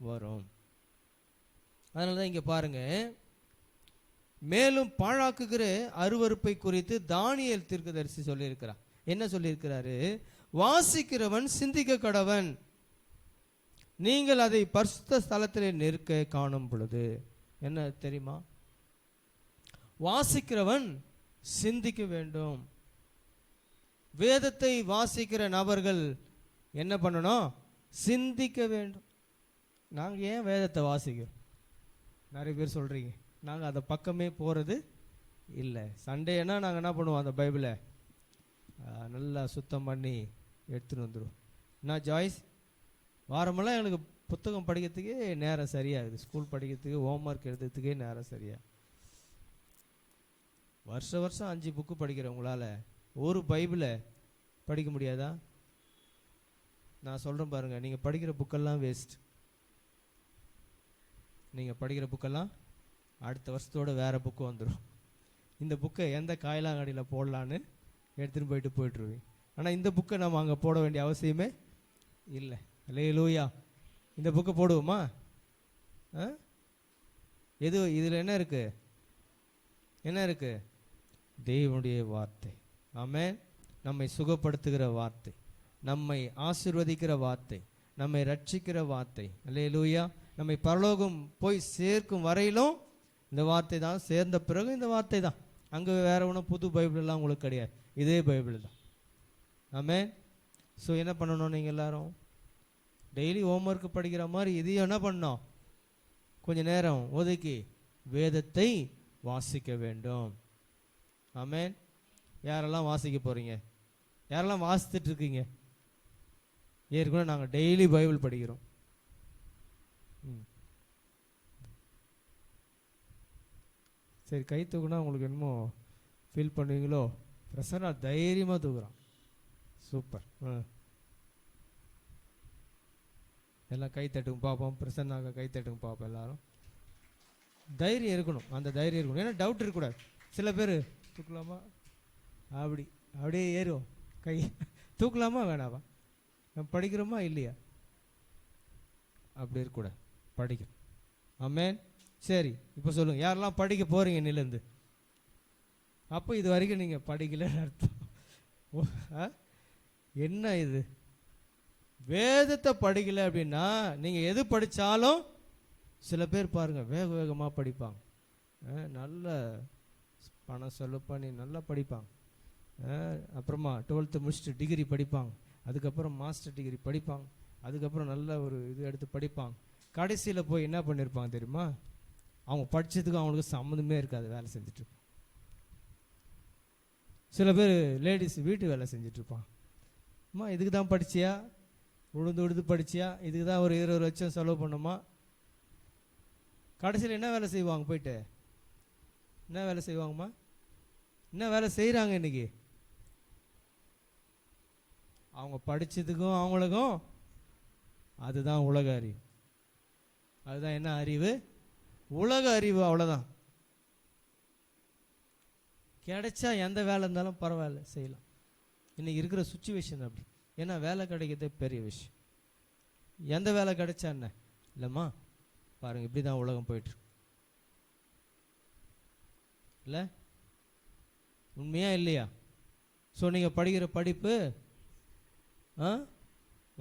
வரும். அதனால தான் இங்கே பாருங்க, மேலும் பாழாக்குகிற அருவருப்பை குறித்து தானியேல் தீர்க்கதரிசி சொல்லியிருக்கிறார். என்ன சொல்லியிருக்கிறாரு? வாசிக்கிறவன் சிந்திக்க கடவன், நீங்கள் அதை பரிசுத்த ஸ்தலத்தில் நிற்க காணும் பொழுது. என்ன தெரியுமா? வாசிக்கிறவன் சிந்திக்க வேண்டும். வேதத்தை வாசிக்கிற நபர்கள் என்ன பண்ணணும்? சிந்திக்க வேண்டும். நாங்கள் ஏன் வேதத்தை வாசிக்கிறோம்? நிறைய பேர் சொல்கிறீங்க, நாங்கள் அந்த பக்கமே போகிறது இல்லை. சண்டேனா நாங்கள் என்ன பண்ணுவோம்? அந்த பைபிளை நல்லா சுத்தம் பண்ணி எடுத்துன்னு வந்துடுவோம். நான் ஜாய்ஸ் வாரமெல்லாம் எனக்கு புத்தகம் படிக்கிறதுக்கே நேரம் சரியாகுது. ஸ்கூல் படிக்கிறதுக்கு, ஹோம்ஒர்க் எழுதுறதுக்கே நேரம் சரியாக. வருஷம் 5 புக்கு படிக்கிறவங்களால் ஒரு பைபிளை படிக்க முடியாதா? நான் சொல்கிறேன் பாருங்கள், நீங்கள் படிக்கிற புக்கெல்லாம் வேஸ்ட். நீங்கள் படிக்கிற புக்கெல்லாம் அடுத்த வருஷத்தோட வேறு புக்கு வந்துடும். இந்த புக்கை எந்த காயலாங்கடியில் போடலான்னு எடுத்துகிட்டு போயிட்டுருவீங்க. ஆனால் இந்த புக்கை நம்ம அங்கே போட வேண்டிய அவசியமே இல்லை. அல்லேலூயா. இந்த புக்கை போடுவோமா? எது இதில் என்ன இருக்கு? என்ன இருக்கு? தேவனுடைய வார்த்தை. ஆமென். நம்மை சுகப்படுத்துகிற வார்த்தை, நம்மை ஆசீர்வதிக்கிற வார்த்தை, நம்மை ரட்சிக்கிற வார்த்தை. அல்லேலூயா. நம்மை பரலோகம் போய் சேர்க்கும் வரையிலும் இந்த வார்த்தை தான், சேர்ந்த பிறகு இந்த வார்த்தை தான். அங்கே வேற ஒன்றும் புது பைபிள்லாம் உங்களுக்கு கிடையாது, இதே பைபிள் தான். ஆமென். ஸோ என்ன பண்ணணும்? நீங்கள் எல்லாரும் டெய்லி ஹோம்ஒர்க் படிக்கிற மாதிரி இதையும் என்ன பண்ணணும்? கொஞ்சம் நேரம் ஒதுக்கி வேதத்தை வாசிக்க வேண்டும். ஆமென். யாரெல்லாம் வாசிக்க போகிறீங்க? யாரெல்லாம் வாசித்துட்டு இருக்கீங்க? ஏற்கனவே நாங்கள் டெய்லி பைபிள் படிக்கிறோம். சரி, கை தூக்குனா உங்களுக்கு என்னமோ ஃபீல் பண்ணுவீங்களோ? பிரசன்னா தைரியமாக தூக்குறான். சூப்பர். எல்லாம் கை தட்டுங்க பார்ப்போம். பிரசன்னாக கை தட்டுங்க பார்ப்போம். எல்லாரும் தைரியம் இருக்கணும், அந்த தைரியம் இருக்கணும். ஏன்னா டவுட் இருக்கக்கூடாது. சில பேர் தூக்கலாமா, அப்படியே ஏறும் கை. தூக்கலாமா வேணாவா, நம்ம படிக்கிறோமா இல்லையா, அப்படி இருக்கக்கூடாது, படிக்கணும். ஆமென். சரி, இப்போ சொல்லுங்கள், யாரெல்லாம் படிக்க போகிறீங்க நிலந்து? அப்போ இது வரைக்கும் நீங்கள் படிக்கலன்னு அர்த்தம். என்ன இது? வேதத்தை படிக்கலை அப்படின்னா நீங்கள் எது படித்தாலும், சில பேர் பாருங்கள் வேக வேகமாக படிப்பாங்க, நல்ல பணம் செலவு பண்ணி நல்லா படிப்பாங்க. அப்புறமா 12th முடிச்சுட்டு டிகிரி படிப்பாங்க, அதுக்கப்புறம் மாஸ்டர் டிகிரி படிப்பாங்க, அதுக்கப்புறம் நல்ல ஒரு இது எடுத்து படிப்பாங்க. கடைசியில் போய் என்ன பண்ணியிருப்பாங்க தெரியுமா? அவங்க படித்ததுக்கும் அவங்களுக்கு சம்மந்தமே இருக்காது, வேலை செஞ்சுட்டு. சில பேர் லேடிஸ் வீட்டு வேலை செஞ்சிட்ருப்பான். அம்மா இதுக்கு தான் படிச்சியா, உழுது படிச்சியா, இதுக்கு தான் ஒரு 20 லட்சம் செலவு பண்ணுமா? கடைசியில் என்ன வேலை செய்வாங்க? போயிட்டு என்ன வேலை செய்வாங்கம்மா? என்ன வேலை செய்கிறாங்க இன்னைக்கு? அவங்க படித்ததுக்கும் அவங்களுக்கும் அதுதான் உலக அறிவு. அதுதான் என்ன அறிவு? உலக அறிவு. அவ்வளோதான். கிடைச்சா எந்த வேலை இருந்தாலும் பரவாயில்ல, செய்யலாம். இன்னைக்கு இருக்கிற சுச்சுவேஷன் அப்படி. ஏன்னா வேலை கிடைக்கிறதே பெரிய விஷயம். எந்த வேலை கிடைச்சா என்ன இல்லைம்மா? பாருங்க, இப்படி தான் உலகம் போயிட்டு இல்லை, உண்மையா இல்லையா? ஸோ நீங்கள் படிக்கிற படிப்பு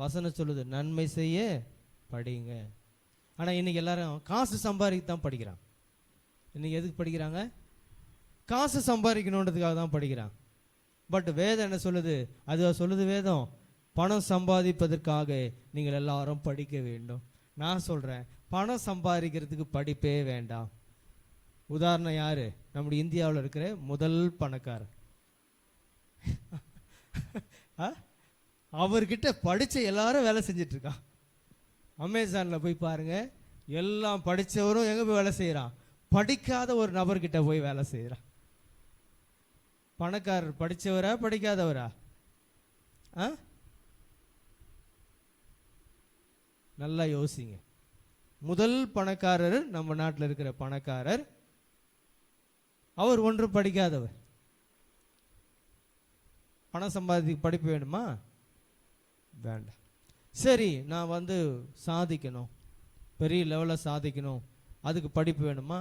வசனம் சொல்லுது, நன்மை செய்ய படிங்க. ஆனால் இன்னைக்கு எல்லாரும் காசு சம்பாதிக்க தான் படிக்கிறாங்க. இன்னைக்கு எதுக்கு படிக்கிறாங்க? காசு சம்பாதிக்கணுன்றதுக்காக தான் படிக்கிறாங்க. பட் வேதம் என்ன சொல்லுது? அது சொல்லுது வேதம், பணம் சம்பாதிப்பதற்காக நீங்கள் எல்லாரும் படிக்க வேண்டும். நான் சொல்கிறேன், பணம் சம்பாதிக்கிறதுக்கு படிப்பே வேண்டாம். உதாரணம் யாரு? நம்முடைய இந்தியாவில் இருக்கிற முதல் பணக்காரர். அவர்கிட்ட படித்த எல்லாரும் வேலை செஞ்சிட்ருக்கான். அமேசானில் போய் பாருங்க, எல்லாம் படித்தவரும் எங்கே போய் வேலை செய்கிறான்? படிக்காத ஒரு நபர்கிட்ட போய் வேலை செய்கிறான். பணக்காரர் படித்தவரா படிக்காதவரா? நல்லா யோசிங்க. முதல் பணக்காரர், நம்ம நாட்டில் இருக்கிற பணக்காரர், அவர் ஒன்றும் படிக்காதவர். பணம் சம்பாதிக்க படிப்பு வேணுமா? வேண்டாம். சரி, நான் சாதிக்கணும், பெரிய லெவலில் சாதிக்கணும், அதுக்கு படிப்பு வேணுமா?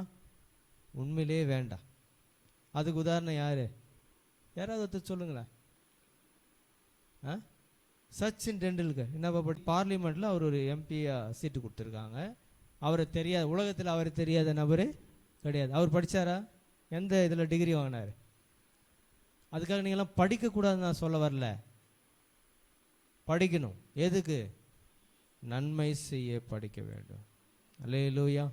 உண்மையிலே வேண்டாம். அதுக்கு உதாரணம் யாரு? யாராவது ஒருத்தர் சொல்லுங்களேன். சச்சின் டெண்டுல்கர் என்ன பார்லிமெண்ட்டில் அவர் ஒரு எம்பியா சீட்டு கொடுத்துருக்காங்க. அவரை தெரியாது, உலகத்தில் அவரை தெரியாத நபரே கிடையாது. அவர் படித்தாரா? எந்த இதில் டிகிரி வாங்கினார்? அதுக்காக நீங்கள்லாம் படிக்கக்கூடாதுன்னு நான் சொல்ல வரல, படிக்கணும். எதுக்கு? நன்மை செய்ய படிக்க வேண்டும். அல்லேலூயா.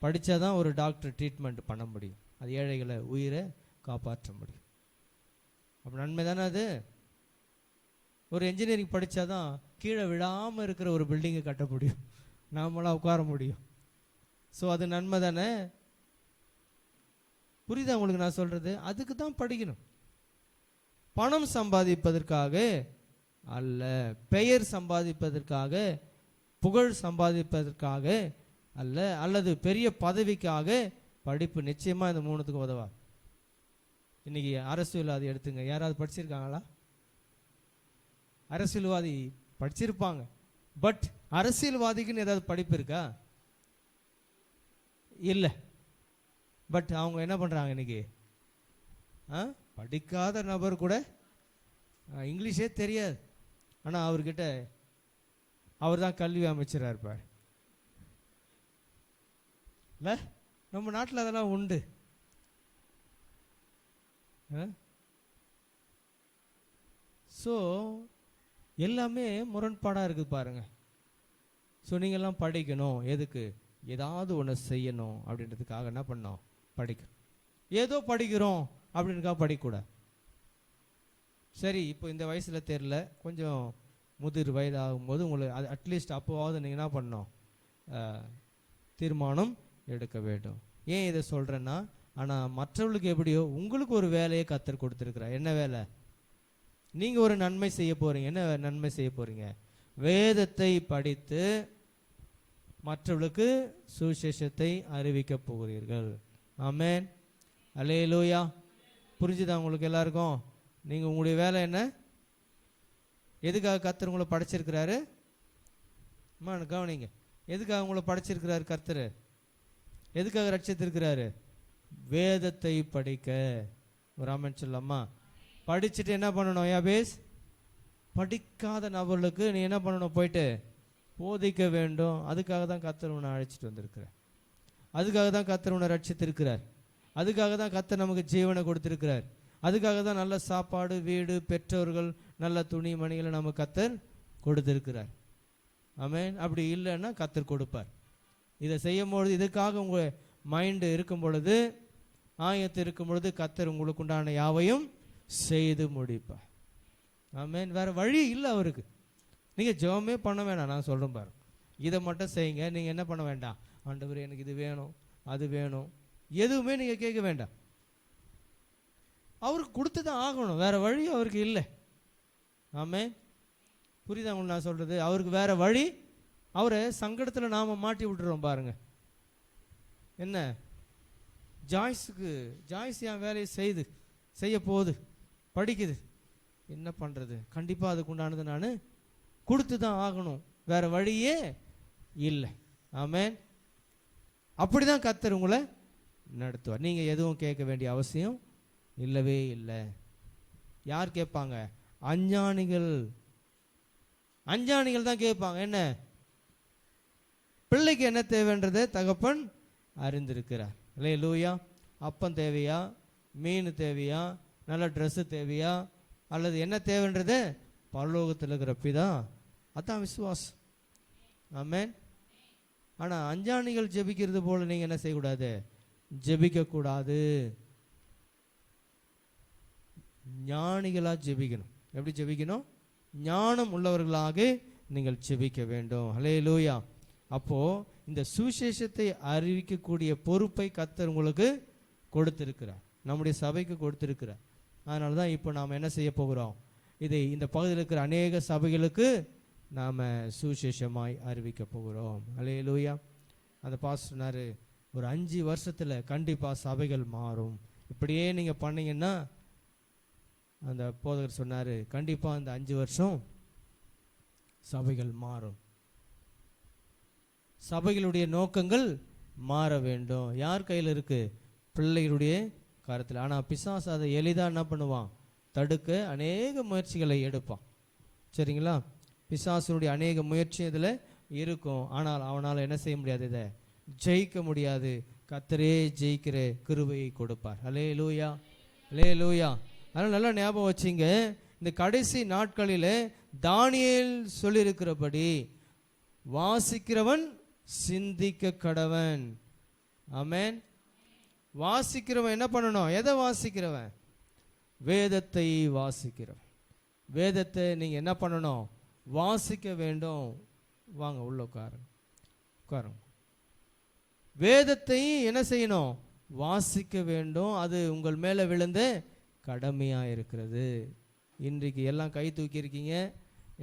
படித்தாதான் ஒரு டாக்டர் ட்ரீட்மெண்ட் பண்ண முடியும், அது ஏழைகளை உயிரை காப்பாற்ற முடியும். அப்போ நன்மை தானே அது. ஒரு என்ஜினியரிங் படித்தாதான் கீழே விழாமல் இருக்கிற ஒரு பில்டிங்கை கட்ட முடியும், நாமளாம் உட்கார முடியும். ஸோ அது நன்மை தானே. புரியுதா உங்களுக்கு நான் சொல்கிறது? அதுக்கு தான் படிக்கணும். பணம் சம்பாதிப்பதற்காக அல்ல, பெயர் சம்பாதிப்பதற்காக, புகழ் சம்பாதிப்பதற்காக அல்ல, அல்லது பெரிய பதவிக்காக படிப்பு நிச்சயமாக இந்த மூணுத்துக்கும் உதவா. இன்னைக்கு அரசியல்வாதி எடுத்துங்க, யாராவது படிச்சிருக்காங்களா? அரசியல்வாதி படிச்சிருப்பாங்க, பட் அரசியல்வாதிக்குன்னு ஏதாவது படிப்பு இருக்கா? இல்லை. பட் அவங்க என்ன பண்ணுறாங்க இன்னைக்கு? படிக்காத நபர் கூட இங்கிலீஷே தெரியாது, ஆனால் அவர்கிட்ட அவர் தான் கல்வி அமைச்சராக இருப்பார். இல்லை, நம்ம நாட்டில் அதெல்லாம் உண்டு. ஸோ எல்லாமே முரண்பாடாக இருக்குது பாருங்க. ஸோ நீங்கள்லாம் படிக்கணும், எதுக்கு? ஏதாவது ஒன்று செய்யணும் அப்படின்றதுக்காக என்ன பண்ணோம்? படிக்கணும். ஏதோ படிக்கிறோம் அப்படின்றதுக்காக படிக்கக்கூடாது. சரி, இப்போ இந்த வயசில் தெரில, கொஞ்சம் முதிர் வயதாகும்போது உங்களுக்கு அது அட்லீஸ்ட் அப்போவாவது நீங்கள் என்ன பண்ணணும்? தீர்மானம் எடுக்க வேண்டும். ஏன் இதை சொல்கிறேன்னா, ஆனால் மற்றவர்களுக்கு எப்படியோ உங்களுக்கு ஒரு வேலையை கர்த்தர் கொடுத்துருக்குறார். என்ன வேலை? நீங்கள் ஒரு நன்மை செய்ய போகிறீங்க. என்ன நன்மை செய்ய போகிறீங்க? வேதத்தை படித்து மற்றவர்களுக்கு சுவிசேஷத்தை அறிவிக்க போகிறீர்கள். ஆமென், அல்லேலூயா. புரிஞ்சுதா உங்களுக்கு எல்லாருக்கும்? நீங்கள் உங்களுடைய வேலை என்ன? எதுக்காக கர்த்தர் உங்களை படைச்சிருக்கிறாரு? கவனிங்க, எதுக்காக உங்களை படைச்சிருக்கிறாரு கர்த்தர்? எதுக்காக ரட்சித்திருக்கிறாரு? வேதத்தை படிக்க. ஒரு ஆமென் சொல்லலாமா? படிச்சுட்டு என்ன பண்ணணும்? யாபேஸ், படிக்காத நபர்களுக்கு நீ என்ன பண்ணணும்? போயிட்டு போதிக்க வேண்டும். அதுக்காக தான் கர்த்தர் உன்னை அழைச்சிட்டு வந்திருக்கிறார். அதுக்காக தான் கர்த்தர் உன்னை ரட்சித்திருக்கிறார். அதுக்காக தான் கர்த்தர் நமக்கு ஜீவனை கொடுத்திருக்கிறார். அதுக்காக தான் நல்ல சாப்பாடு, வீடு, பெற்றோர்கள், நல்ல துணி மணிகளை நம்ம கர்த்தர் கொடுத்திருக்கிறார். ஆமென். அப்படி இல்லைன்னா கர்த்தர் கொடுப்பார். இதை செய்யும் பொழுது, இதுக்காக உங்கள் மைண்டு இருக்கும் பொழுது, ஆயத்து இருக்கும் பொழுது, கர்த்தர் உங்களுக்கு உண்டான யாவையும் செய்து முடிப்பார். ஆமென். வேறு வழி இல்லை அவருக்கு. நீங்கள் ஜெபமே பண்ண வேண்டாம். நான் சொல்கிறேன் பாரு, இதை மட்டும் செய்யுங்க. நீங்கள் என்ன பண்ண வேண்டாம்? ஆண்டவரே எனக்கு இது வேணும், அது வேணும், எதுவுமே நீங்கள் கேட்க வேண்டாம். அவருக்கு கொடுத்து தான் ஆகணும், வேறு வழி அவருக்கு இல்லை. ஆமென். புரியுதா உங்களுக்கு நான் சொல்கிறது? அவருக்கு வேறு வழி. அவரை சங்கடத்தில் நாம் மாட்டி விட்டுறோம் பாருங்க. என்ன ஜாய்ஸ் என் வேலையை செய்ய போகுது, படிக்குது, என்ன பண்ணுறது? கண்டிப்பாக அதுக்கு உண்டானது நான் கொடுத்து தான் ஆகணும், வேறு வழியே இல்லை. ஆமென். அப்படி தான் கர்த்தர் உங்களை நடத்துவார். நீங்கள் எதுவும் கேட்க வேண்டிய அவசியம் இல்லவே இல்லை. யார் கேட்பாங்க? அஞ்ஞானிகள் தான் கேட்பாங்க. என்ன? பிள்ளைக்கு என்ன தேவைன்றதை தகப்பன் அறிந்திருக்கிறார். அல்லேலூயா. அப்பம் தேவையா? மீன் தேவையா? நல்ல ட்ரெஸ்ஸு தேவையா? அல்லது என்ன தேவைன்றது பரலோகத்தில் இருக்கிற பிதா. அதான் விசுவாசம். ஆமென். ஆனால் அஞ்ஞானிகள் ஜெபிக்கிறது போல நீங்கள் என்ன செய்யக்கூடாது? ஜெபிக்கக்கூடாது. ஞானிகளாக ஜெபிக்கணும். எப்படி ஜெபிக்கணும்? ஞானம் உள்ளவர்களாக நீங்கள் ஜெபிக்க வேண்டும். அல்லேலூயா. அப்போது இந்த சுவிசேஷத்தை அறிவிக்கக்கூடிய பொறுப்பை கர்த்தர் உங்களுக்கு கொடுத்திருக்கிறார், நம்முடைய சபைக்கு கொடுத்திருக்கிறார். அதனால தான் இப்போ நாம் என்ன செய்ய போகிறோம்? இந்த பகுதியில் இருக்கிற அநேக சபைகளுக்கு நாம் சுவிசேஷமாய் அறிவிக்க போகிறோம். அல்லேலூயா. அந்த பாஸ்டர் சொன்னார், ஒரு 5 வருஷத்தில் கண்டிப்பாக சபைகள் மாறும். இப்படியே நீங்கள் பண்ணீங்கன்னா, அந்த போதகர் சொன்னார், கண்டிப்பாக இந்த 5 வருஷம் சபைகள் மாறும். சபைகளுடைய நோக்கங்கள் மாற வேண்டும். யார் கையில் இருக்கு? பிள்ளைகளுடைய கருத்தில். ஆனால் பிசாசு அதை எளிதாக என்ன பண்ணுவான்? தடுக்க அநேக முயற்சிகளை எடுப்பான். சரிங்களா? பிசாசுனுடைய அநேக முயற்சி இதில் இருக்கும். ஆனால் அவனால் என்ன செய்ய முடியாது? இதை ஜெயிக்க முடியாது. கர்த்தரே ஜெயிக்கிற கிருபையை கொடுப்பார். அல்லேலூயா, அல்லேலூயா. அதனால் நல்லா ஞாபகம் வச்சிங்க, இந்த கடைசி நாட்களில் தானியேல் சொல்லியிருக்கிறபடி வாசிக்கிறவன் சிந்திக்க கடவன். ஆமென். வாசிக்கிறவன் என்ன பண்ணணும்? எதை வாசிக்கிறவன்? வேதத்தை வாசிக்கிறவன். வேதத்தை நீங்கள் என்ன பண்ணணும்? வாசிக்க வேண்டும். வாங்க உள்ள உட்காருங்க. வேதத்தை என்ன செய்யணும்? வாசிக்க வேண்டும். அது உங்கள் மேலே விழுந்த கடமையாக இருக்கிறது. இன்றைக்கு எல்லாம் கை தூக்கி இருக்கீங்க.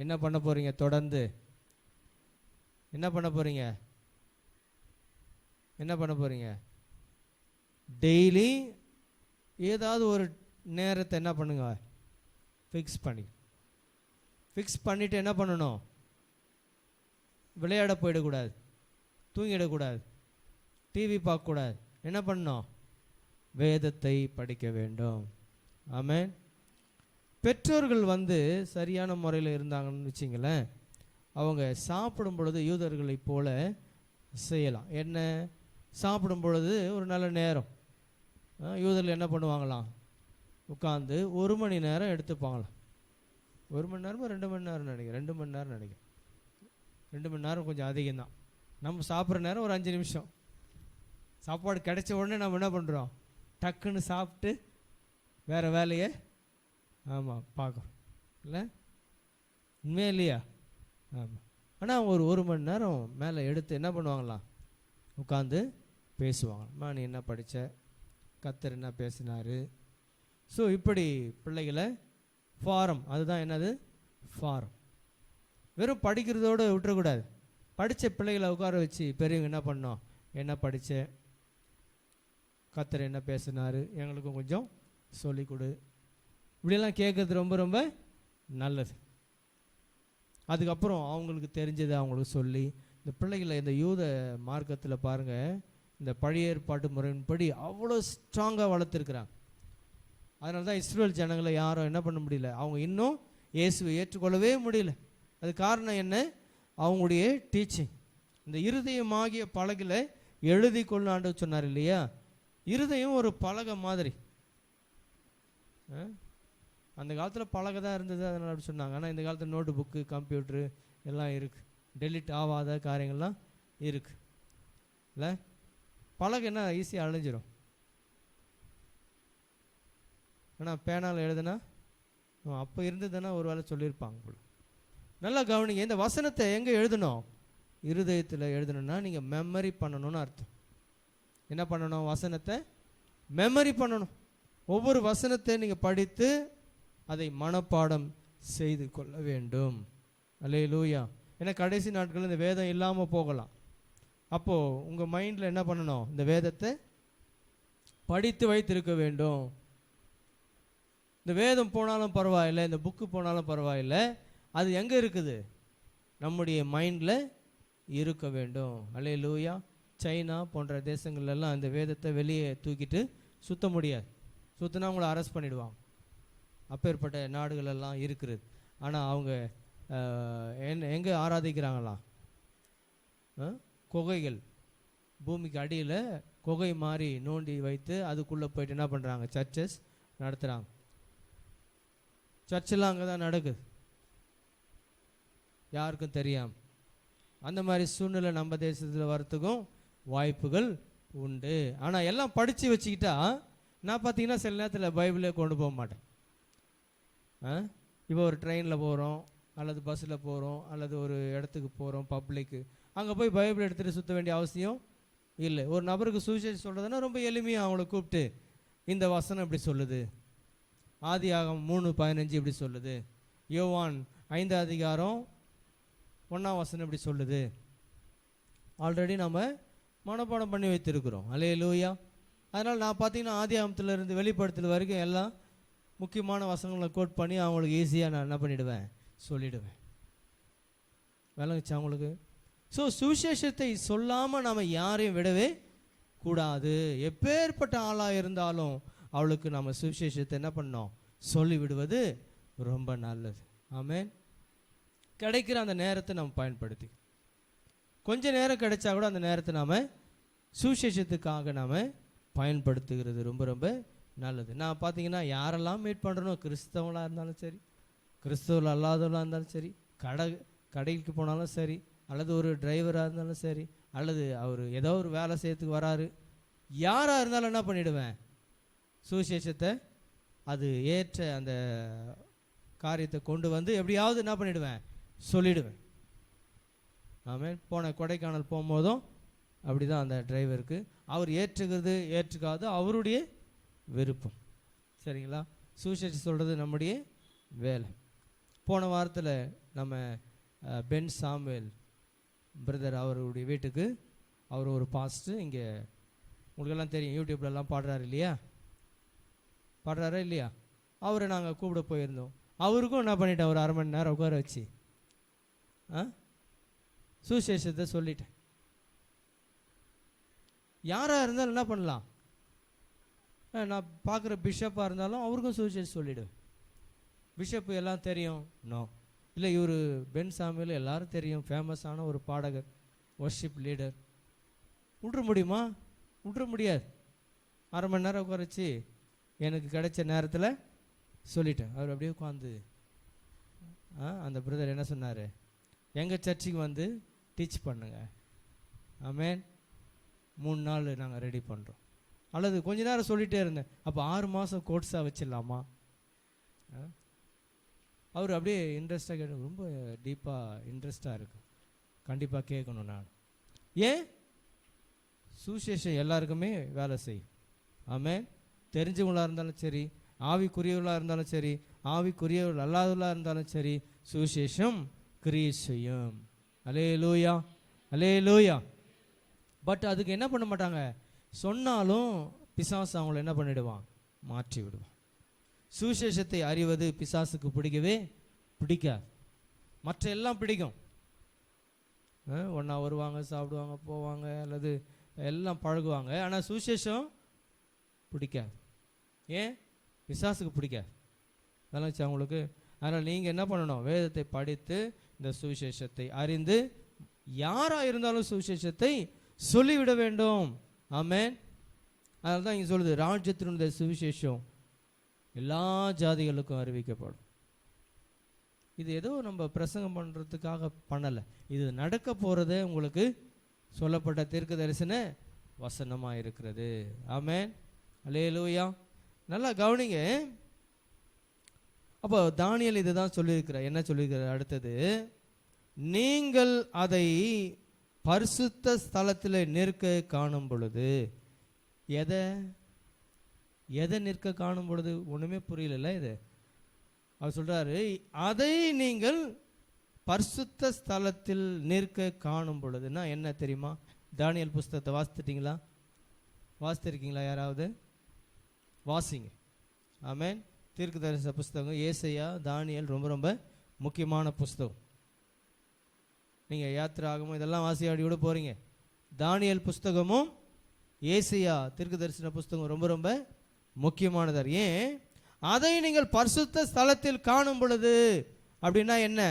என்ன பண்ண போறீங்க? தொடர்ந்து என்ன பண்ண போறீங்க? டெய்லி ஏதாவது ஒரு நேரத்தை என்ன பண்ணுங்க, ஃபிக்ஸ் பண்ணிவிட்டு என்ன பண்ணணும், விளையாட போயிடக்கூடாது, தூங்கிடக்கூடாது, டிவி பார்க்கக்கூடாது. என்ன பண்ணணும், வேதத்தை படிக்க வேண்டும். ஆமென். பெற்றோர்கள் சரியான முறையில் இருந்தாங்கன்னு வச்சிங்களேன், அவங்க சாப்பிடும் பொழுது யூதர்களைப் போல செய்யலாம். என்ன, சாப்பிடும் பொழுது ஒரு நல்ல நேரம், யூதர்கள் என்ன பண்ணுவாங்களாம், உட்காந்து 1 மணி நேரம் எடுத்துப்பாங்களாம். 1 மணி நேரமோ 2 மணி நேரம் நினைக்கிறேன், 2 மணி நேரம் நினைக்கிறேன். 2 மணி நேரம் கொஞ்சம் அதிகம்தான். நம்ம சாப்பிட்ற நேரம் ஒரு 5 நிமிஷம். சாப்பாடு கிடைச்ச உடனே நம்ம என்ன பண்ணுறோம், டக்குன்னு சாப்பிட்டு வேறு வேலையை பார்க்குறோம். இல்லை உண்மையா இல்லையா? ஆமாம். ஆனால் அவங்க ஒரு 1 மணி நேரம் மேலே எடுத்து என்ன பண்ணுவாங்களாம், உட்காந்து பேசுவாங்க. நீ என்ன படித்த, கர்த்தர் என்ன பேசினார். ஸோ இப்படி பிள்ளைகளை ஃபாரம், அதுதான் என்னது, ஃபாரம். வெறும் படிக்கிறதோடு விட்டுறக்கூடாது. படித்த பிள்ளைகளை உட்கார வச்சு பெரியவங்க என்ன பண்ணோம், என்ன படித்த, கர்த்தர் என்ன பேசினார், எங்களுக்கும் கொஞ்சம் சொல்லிக் கொடு. இப்படியெல்லாம் கேட்குறது ரொம்ப ரொம்ப நல்லது. அதுக்கப்புறம் அவங்களுக்கு தெரிஞ்சதை அவங்களுக்கு சொல்லி, இந்த பிள்ளைகளை இந்த யூத மார்க்கத்தில் பாருங்கள், இந்த பழைய ஏற்பாட்டு முறையின்படி அவ்வளோ ஸ்ட்ராங்காக வளர்த்துருக்குறாங்க. அதனால தான் இஸ்ரேல் ஜனங்களை யாரும் என்ன பண்ண முடியல, அவங்க இன்னும் இயேசுவை ஏற்றுக்கொள்ளவே முடியல. அது காரணம் என்ன, அவங்களுடைய டீச்சிங். இந்த இருதயமாகிய பலகையில் எழுதி கொள்ள ஆண்டவர் சொன்னார் இல்லையா. இருதயம் ஒரு பலகை மாதிரி. அந்த காலத்தில் பலகை தான் இருந்தது, அதனால் அப்படி சொன்னாங்க. ஆனால் இந்த காலத்தில் நோட்டு புக்கு, கம்ப்யூட்ரு எல்லாம் இருக்குது, டெலிட் ஆகாத காரியங்கள்லாம் இருக்குது. இல்லை, பலகைன்னா ஈஸியாக அழிஞ்சிடும். ஆனால் பேனால் எழுதுனா அப்போ இருந்ததுன்னா ஒரு வேளை சொல்லியிருப்பாங்க போல. நல்லா கவனிங்க, இந்த வசனத்தை எங்கே எழுதணும், இருதயத்தில் எழுதணும்னா நீங்கள் மெமரி பண்ணணும்னு அர்த்தம். என்ன பண்ணணும், வசனத்தை மெமரி பண்ணணும். ஒவ்வொரு வசனத்தை நீங்கள் படித்து அதை மனப்பாடம் செய்து கொள்ள வேண்டும். அல்லேலூயா. ஏன்னா கடைசி நாட்களில் இந்த வேதம் இல்லாமல் போகலாம். அப்போது உங்கள் மைண்டில் என்ன பண்ணணும், இந்த வேதத்தை படித்து வைத்திருக்க வேண்டும். இந்த வேதம் போனாலும் பரவாயில்லை, இந்த புக்கு போனாலும் பரவாயில்லை, அது எங்கே இருக்குது, நம்முடைய மைண்டில் இருக்க வேண்டும். அல்லேலூயா. சைனா போன்ற தேசங்கள்லாம் இந்த வேதத்தை வெளியே தூக்கிட்டு சுத்த முடியாது. சுற்றினா அவங்கள அரெஸ்ட் பண்ணிவிடுவாங்க. அப்பேற்பட்ட நாடுகளெல்லாம் இருக்கிறது. ஆனால் அவங்க எங்கே ஆராதிக்கிறாங்களாம், குகைகள், பூமிக்கு அடியில் குகை மாதிரி நோண்டி வைத்து அதுக்குள்ளே போயிட்டு என்ன பண்ணுறாங்க, சர்ச்சஸ் நடத்துகிறாங்க. சர்ச்செல்லாம் அங்கே தான் நடக்குது, யாருக்கும் தெரியாமல். அந்த மாதிரி சூழ்நிலை நம்ம தேசத்தில் வரத்துக்கும் வாய்ப்புகள் உண்டு. ஆனால் எல்லாம் படித்து வச்சுக்கிட்டா, நான் பார்த்தீங்கன்னா சில நேரத்தில் பைபிளே கொண்டு போக மாட்டேன். இப்போ ஒரு ட்ரெயினில் போகிறோம், அல்லது பஸ்ஸில் போகிறோம், அல்லது ஒரு இடத்துக்கு போகிறோம் பப்ளிக்கு, அங்கே போய் பைபிள் எடுத்துகிட்டு சுற்ற வேண்டிய அவசியம் இல்லை. ஒரு நபருக்கு சுவிசேஷம் சொல்கிறதுனா ரொம்ப எளிமையாக அவங்கள கூப்பிட்டு, இந்த வசனம் இப்படி சொல்லுது, ஆதியாகமம் 3:15 இப்படி சொல்லுது, யோவான் 5 அதிகாரம் 1ஆம் வசனம் இப்படி சொல்லுது. ஆல்ரெடி நம்ம மனப்பாடம் பண்ணி வைத்திருக்கிறோம். அல்லேலூயா. அதனால் நான் பார்த்தீங்கன்னா ஆதியாகமத்திலிருந்து வெளிப்படுத்தல் வரைக்கும் எல்லாம் முக்கியமான வசனங்களை கோட் பண்ணி அவங்களுக்கு ஈஸியாக நான் என்ன பண்ணிவிடுவேன், சொல்லிவிடுவேன். விளங்குச்சு அவங்களுக்கு? ஸோ சுவிசேஷத்தை சொல்லாமல் நாம் யாரையும் விடவே கூடாது. எப்பேற்பட்ட ஆளாக இருந்தாலும் அவளுக்கு நம்ம சுவிசேஷத்தை என்ன பண்ணோம், சொல்லி விடுவது ரொம்ப நல்லது. ஆமென். கிடைக்கிற அந்த நேரத்தை நம்ம பயன்படுத்தி, கொஞ்ச நேரம் கிடைச்சா கூட அந்த நேரத்தை நாம் சுவிசேஷத்துக்காக நாம் பயன்படுத்துகிறது ரொம்ப ரொம்ப நல்லது. நான் பார்த்தீங்கன்னா யாரெல்லாம் மீட் பண்ணுறனோ, கிறிஸ்தவங்களாக இருந்தாலும் சரி, கிறிஸ்தவர்கள் அல்லாதவர்களாக இருந்தாலும் சரி, கடைக்கு போனாலும் சரி, அல்லது ஒரு டிரைவராக இருந்தாலும் சரி, அல்லது அவர் ஏதோ ஒரு வேலை செய்யறதுக்கு வராரு, யாராக இருந்தாலும் என்ன பண்ணிவிடுவேன், சுவிசேஷத்தை அது ஏற்ற அந்த காரியத்தை கொண்டு வந்து எப்படியாவது என்ன பண்ணிவிடுவேன், சொல்லிவிடுவேன். ஆமென். போன கொடைக்கானல் போகும்போதும் அப்படி தான் அந்த டிரைவருக்கு, அவர் ஏற்றுக்கிறது ஏற்றுக்காது அவருடைய விருப்பம். சரிங்களா? சுவிசேஷம் சொல்கிறது நம்முடைய வேலை. போன வாரத்தில் நம்ம பென் சாமுவேல் பிரதர் அவருடைய வீட்டுக்கு, அவர் ஒரு பாஸ்ட்டு, இங்கே உங்களுக்கெல்லாம் தெரியும், யூடியூப்லலாம் பாடுறாரு இல்லையா, பாடுறாரா இல்லையா? அவரை நாங்கள் கூப்பிட போயிருந்தோம். அவருக்கும் என்ன பண்ணிட்டேன், ஒரு 1/2 மணி நேரம் உட்கார வச்சு சுவிசேஷத்தை சொல்லிட்டேன். யாராக இருந்தாலும் என்ன பண்ணலாம், நான் பார்க்குற பிஷப்பாக இருந்தாலும் அவருக்கும் சுவிசேஷம் சொல்லிவிடுவேன். பிஷப்பு எல்லாம் தெரியும் நோ இல்லை, இவர் பென் சாமியில் எல்லாரும் தெரியும், ஃபேமஸான ஒரு பாடகர், வர்ஷிப் லீடர். விட்ற முடியுமா? விட்ற முடியாது. 1/2 மணி நேரம் உட்காரச்சு எனக்கு கிடைச்ச நேரத்தில் சொல்லிட்டேன். அவர் அப்படியே உட்காந்து அந்த பிரதர் என்ன சொன்னார், எங்கள் சர்ச்சுக்கு வந்து டீச் பண்ணுங்க. ஆமேன். 3 நாள் நாங்கள் ரெடி பண்ணுறோம். அல்லது கொஞ்ச நேரம் சொல்லிகிட்டே இருந்தேன். அப்போ 6 மாதம் கோர்ஸாக வச்சிடலாமா? அவர் அப்படியே இன்ட்ரெஸ்டாக கேட்டு, ரொம்ப டீப்பாக இன்ட்ரெஸ்டாக இருக்கு, கண்டிப்பாக கேட்கணும் நான். ஏன்? சுவிசேஷம் எல்லாருக்குமே வேலை செய்யும். ஆமேன். தெரிஞ்சவங்களாக இருந்தாலும் சரி, ஆவிக்குரியவர்களாக இருந்தாலும் சரி, ஆவிக்குரியவர்கள் அல்லாதவர்களாக இருந்தாலும் சரி, சுவிசேஷம் கிரியை செய்யும். அல்லேலூயா, அல்லேலூயா. பட் அதுக்கு என்ன பண்ண மாட்டாங்க, சொன்னாலும் பிசாசு அவங்கள என்ன பண்ணிடுவான், மாற்றி விடுவான். சுவிசேஷத்தை அறிவது பிசாசுக்கு பிடிக்கவே பிடிக்காது. மற்ற எல்லாம் பிடிக்கும். ஒன்றா வருவாங்க, சாப்பிடுவாங்க, போவாங்க, அல்லது எல்லாம் பழகுவாங்க. ஆனால் சுவிசேஷம் பிடிக்காது. ஏன்? பிசாசுக்கு பிடிக்காது. அதனால் அவங்களுக்கு. அதனால் நீங்கள் என்ன பண்ணணும், வேதத்தை படித்து இந்த சுவிசேஷத்தை அறிந்து யாராக இருந்தாலும் சுவிசேஷத்தை சொல்லிவிட வேண்டும். ஆமென். அதனால தான் இங்கே சொல்லுது, ராஜ்யத்தினுடைய சுவிசேஷம் எல்லா ஜாதிகளுக்கும் அறிவிக்கப்படும். இது ஏதோ நம்ம பிரசங்கம் பண்ணுறதுக்காக பண்ணலை, இது நடக்க போகிறதே உங்களுக்கு சொல்லப்பட்ட தீர்க்க தரிசன வசனமாக இருக்கிறது. ஆமென். அல்லேலூயா. நல்லா கவனிங்க. அப்போ தானியேல் இதை தான் சொல்லியிருக்கிறார். என்ன சொல்லியிருக்கிறார் அடுத்தது, நீங்கள் அதை பரிசுத்த ஸ்தலத்தில் நிற்க காணும் பொழுது. எதை நிற்க காணும் பொழுது? ஒன்றுமே புரியல இது. அவர் சொல்கிறாரு, அதை நீங்கள் பரிசுத்த ஸ்தலத்தில் நிற்க காணும் பொழுதுன்னா என்ன தெரியுமா? தானியேல் புஸ்தகத்தை வாசித்துட்டீங்களா? வாசித்திருக்கீங்களா? யாராவது வாசிங்க. ஆமென். தீர்க்கதரிசன புஸ்தகம் ஏசாயா, தானியேல் ரொம்ப ரொம்ப முக்கியமான புஸ்தகம். நீங்கள் யாத்திராகமும் இதெல்லாம் வாசியாடி கூட போகிறீங்க. தானியேல் புஸ்தகமும் ஏசாயா தீர்க்கதரிசன புஸ்தகம் ரொம்ப ரொம்ப முக்கியமானதார். ஏன்? அதை நீங்கள் பரிசுத்த ஸ்தலத்தில் காணும் பொழுது அப்படின்னா என்ன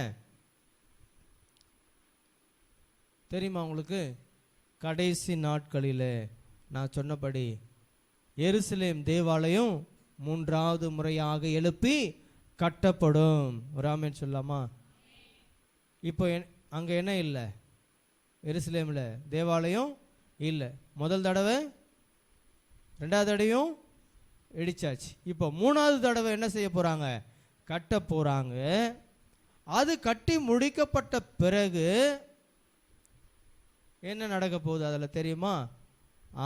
தெரியுமா உங்களுக்கு? கடைசி நாட்களில் நான் சொன்னபடி எருசலேம் தேவாலயம் 3வது முறையாக எழுப்பி கட்டப்படும். ஒரு ஆமென் சொல்லாமா? இப்போ அங்கே என்ன இல்லை, எருசலேமில் தேவாலயம் இல்லை. முதல் தடவை 2வது தடவையும் இடிச்சாச்சு. இப்போ 3வது தடவை என்ன செய்ய போகிறாங்க? கட்ட போகிறாங்க. அது கட்டி முடிக்கப்பட்ட பிறகு என்ன நடக்க போகுது அதில் தெரியுமா?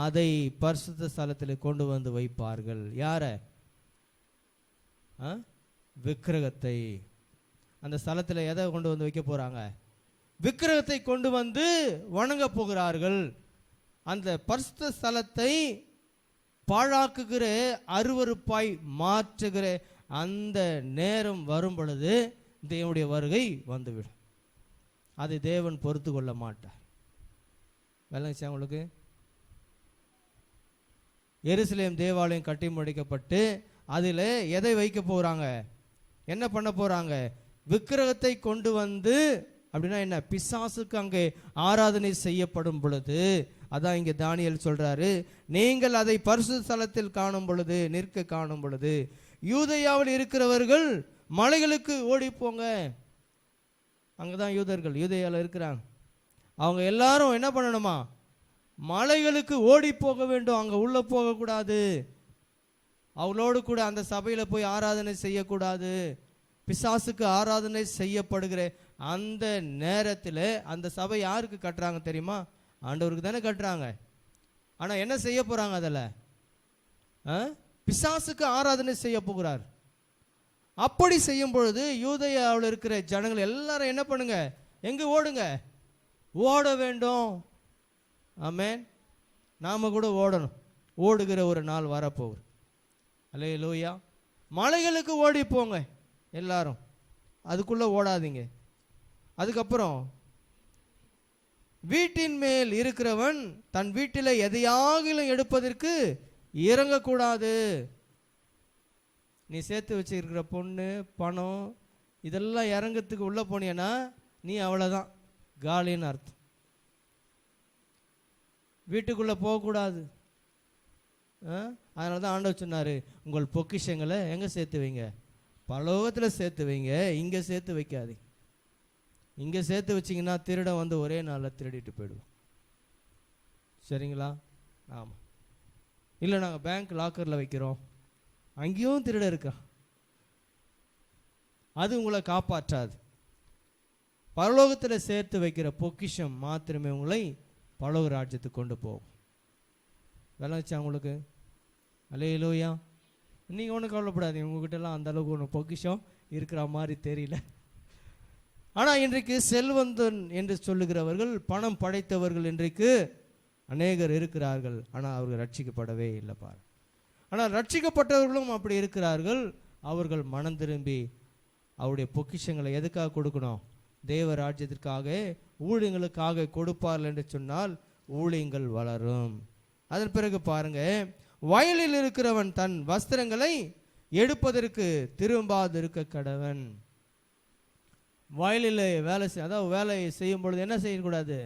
அதை பரிசுத்த ஸ்தலத்தில் கொண்டு வந்து வைப்பார்கள். யார? விக்கிரகத்தை. அந்த ஸ்தலத்தில் எதை கொண்டு வந்து வைக்க போகிறாங்க? விக்கிரகத்தை கொண்டு வந்து வணங்க போகிறார்கள். அந்த பரிசுத்த ஸ்தலத்தை பாழாக்குகிற, அருவருப்பாய் மாற்றுகிற அந்த நேரம் வரும் பொழுது தேவனுடைய வருகை வந்துவிடும். அதை தேவன் பொறுத்து கொள்ள மாட்டார். விளங்குச்சா உங்களுக்கு? எருசலேம் தேவாலயம் கட்டி முடிக்கப்பட்டு அதில் எதை வைக்க போகிறாங்க? என்ன பண்ண போகிறாங்க? விக்கிரகத்தை கொண்டு வந்து. அப்படின்னா என்ன? பிசாசுக்கு அங்கே ஆராதனை செய்யப்படும் பொழுது. அதான் இங்கே தானியேல் சொல்கிறாரு, நீங்கள் அதை பரிசுத்த ஸ்தலத்தில் காணும் பொழுது, நிற்க காணும் பொழுது, யூதேயாவில் இருக்கிறவர்கள் மலைகளுக்கு ஓடி போங்க. அங்கே தான் யூதர்கள் யூதேயாவில் இருக்கிறாங்க. அவங்க எல்லாரும் என்ன பண்ணணுமா? மலைகளுக்கு ஓடி போக வேண்டும். அங்கே உள்ளே போகக்கூடாது. அவங்களோடு கூட அந்த சபையில் போய் ஆராதனை செய்யக்கூடாது. பிசாசுக்கு ஆராதனை செய்யப்படுகிற அந்த நேரத்தில் அந்த சபை யாருக்கு கட்டுறாங்க தெரியுமா? ஆண்டவருக்கு தானே கட்டுறாங்க. ஆனால் என்ன செய்ய போகிறாங்க? அதில் பிசாசுக்கு ஆராதனை செய்ய போகிறார். அப்படி செய்யும் பொழுது யூதேயாவில் இருக்கிற ஜனங்கள் எல்லாரும் என்ன பண்ணுங்க? எங்கே ஓடுங்க? ஓட வேண்டும். ஆமென். நாம் கூட ஓடணும். ஓடுகிற ஒரு நாள் வரப்போகுது. அல்லேலூயா. மலைகளுக்கு ஓடி போங்க எல்லாரும், அதுக்குள்ள ஓடாதீங்க. அதுக்கப்புறம் வீட்டின் மேல் இருக்கிறவன் தன் வீட்டில் எதையாகிலும் எடுப்பதற்கு இறங்கக்கூடாது. நீ சேர்த்து வச்சிருக்கிற பொண்ணு பணம் இதெல்லாம் இறங்கத்துக்கு உள்ள போனீன்னா நீ அவ்வளோதான், காலின்னு அர்த்தம். வீட்டுக்குள்ளே போகக்கூடாது. அதனால தான் ஆண்டவர் சொன்னார், உங்கள் பொக்கிஷங்களை எங்கே சேர்த்து வைங்க? பரலோகத்தில் சேர்த்து வைங்க, இங்கே சேர்த்து வைக்காதீங்க. இங்கே சேர்த்து வச்சிங்கன்னா திருடன் வந்து ஒரே நாளில் திருடிட்டு போயிடுவோம். சரிங்களா? ஆமாம். இல்லை நாங்கள் பேங்க் லாக்கரில் வைக்கிறோம், அங்கேயும் திருட இருக்கா, அது உங்களை காப்பாற்றாது. பரலோகத்தில் சேர்த்து வைக்கிற பொக்கிஷம் மாத்திரமே உங்களை பரலோக ராஜ்யத்துக்கு கொண்டு போகும். விளங்குச்சா உங்களுக்கு? அல்லேலூயா. நீங்கள் ஒன்றும் கவலைப்படாதீங்க, உங்ககிட்டலாம் அந்த அளவுக்கு ஒன்று பொக்கிஷம் இருக்கிற மாதிரி தெரியல. ஆனால் இன்றைக்கு செல்வந்தன் என்று சொல்லுகிறவர்கள், பணம் படைத்தவர்கள் இன்றைக்கு அநேகர் இருக்கிறார்கள். ஆனால் அவர்கள் ரட்சிக்கப்படவே இல்லை பாரு. ஆனால் ரட்சிக்கப்பட்டவர்களும் அப்படி இருக்கிறார்கள். அவர்கள் மனம் திரும்பி அவருடைய பொக்கிஷங்களை எதுக்காக கொடுக்கணும்? தேவ ராஜ்யத்திற்காக, ஊழியங்களுக்காக கொடுப்பார்கள் என்று சொன்னால் ஊழியங்கள் வளரும். அதன் பிறகு பாருங்க, வயலில் இருக்கிறவன் தன் வஸ்திரங்களை எடுப்பதற்கு திரும்பாதிருக்க கடவன். வயலில் வேலை செய்யும் பொழுது என்ன செய்யக்கூடாது?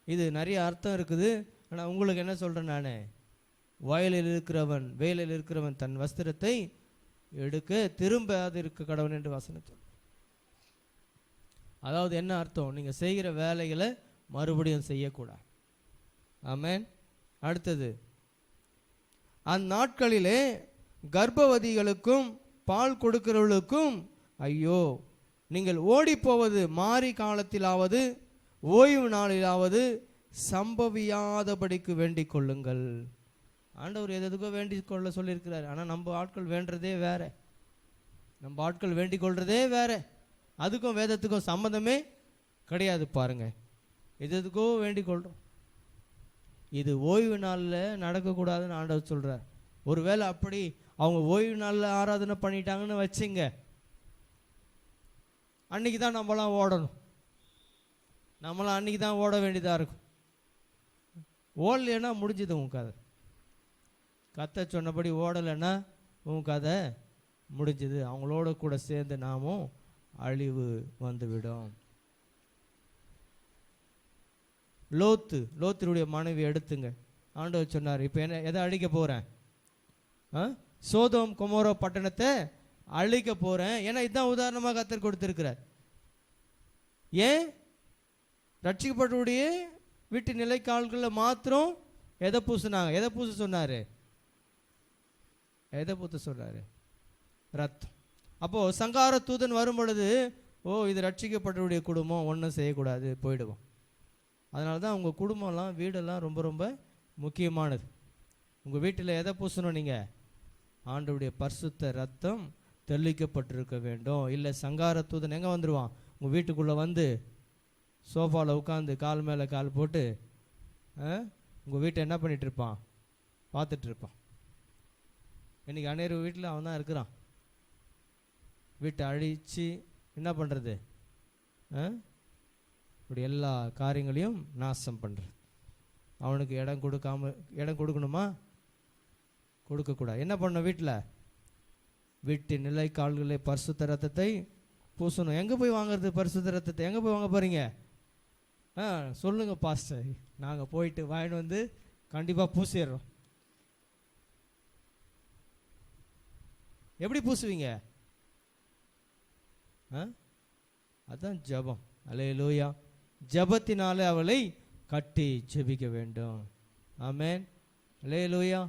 இது நிறைய அர்த்தம் இருக்குது. ஆனால் உங்களுக்கு என்ன சொல்கிறேன் நான், வயலில் இருக்கிறவன் தன் வஸ்திரத்தை எடுக்க திரும்பாதிருக்க கடவன் என்று வசனம் சொல். அதாவது என்ன அர்த்தம்? நீங்கள் செய்கிற வேலைகளை மறுபடியும் செய்யக்கூடாது. ஆமென். அடுத்தது, அந்நாட்களிலே கர்ப்பவதிகளுக்கும் பால் கொடுக்கிறவர்களுக்கும் ஐயோ, நீங்கள் ஓடிப்போவது மாறி காலத்திலாவது ஓய்வு நாளிலாவது சம்பவியாதபடிக்கு வேண்டிக் கொள்ளுங்கள். ஆண்டவர் எதுக்கோ வேண்டிக் கொள்ள சொல்லியிருக்கிறார். ஆனால் நம்ம ஆட்கள் வேண்டதே வேற, நம்ம ஆட்கள் வேண்டிக் கொள்றதே வேற. அதுக்கும் வேதத்துக்கும் சம்மந்தமே கிடையாது பாருங்க. எதுக்கோ வேண்டிக் கொள்றோம். இது ஓய்வு நாளில் நடக்கக்கூடாதுன்னு ஆண்டவர் சொல்கிறார். ஒருவேளை அப்படி அவங்க ஓய்வு நாளில் ஆராதனை பண்ணிட்டாங்கன்னு வச்சுங்க, அன்னைக்கு தான் நம்மளாம் ஓடணும். நம்மளாம் அன்னைக்கு தான் ஓட வேண்டியதாக இருக்கும். ஓடலைன்னா முடிஞ்சது உன் கதை. கத்தை சொன்னபடி ஓடலைன்னா உன் கதை முடிஞ்சது. அவங்களோட கூட சேர்ந்து நாமும் அழிவு வந்துவிடும். லோத்துடைய மனைவி எடுத்துங்க. ஆண்டவர் சொன்னார், இப்போ என்ன எதை அழிக்க போகிறேன்? சோதோம் கொமோரோ பட்டணத்தை அழிக்க போகிறேன். ஏன்னா இதுதான் உதாரணமாக கர்த்தர் கொடுத்திருக்கிறார். ஏன்? ரட்சிக்கப்பட்டவுடைய வீட்டு நிலைக்கால்களில் மாத்திரம் எதை பூசினாங்க? எதை பூச சொன்னார்? எதை பூத்த சொன்னார்? ரத்தம். அப்போது சங்கார தூதன் வரும் பொழுது, இது ரட்சிக்கப்பட்டவுடைய குடும்பம், ஒன்றும் செய்யக்கூடாது, போயிடுவோம். அதனால தான் உங்கள் குடும்பம்லாம் வீடெல்லாம் ரொம்ப ரொம்ப முக்கியமானது. உங்கள் வீட்டில் எதை பூசணும்? நீங்கள் ஆண்டவருடைய பரிசுத்த ரத்தம் தெளிக்கப்பட்டிருக்க வேண்டும். இல்லை சங்கார தூதன் எங்கே வந்துடுவான்? உங்கள் வீட்டுக்குள்ளே வந்து சோஃபாவில் உட்காந்து கால் மேலே கால் போட்டு உங்கள் வீட்டை என்ன பண்ணிகிட்டு இருப்பான்? பார்த்துட்டு இருப்பான். இன்றைக்கி அநேக வீட்டில் அவன் தான் இருக்கிறான். வீட்டை அழித்து என்ன பண்ணுறது? இப்படி எல்லா காரியங்களையும் நாசம் பண்ணுறது. அவனுக்கு இடம் கொடுக்கணுமா? கொடுக்கக்கூடாது. என்ன பண்ணணும்? வீட்டு நிலை கால்களை பரிசுத்த ரத்தத்தை பூசணும். எங்கே போய் வாங்குறது பரிசுத்த ரத்தத்தை? எங்கே போய் வாங்க போகிறீங்க? சொல்லுங்கள் பாஸ்டர், நாங்கள் போயிட்டு வாங்கிட்டு வந்து கண்டிப்பாக பூசிடுறோம். எப்படி பூசுவீங்க? அதுதான் ஜபம். அல்லேலூயா. ஜபத்தினாலே அவளை கட்டி ஜெபிக்க வேண்டும். ஆமென். அல்லேலூயா.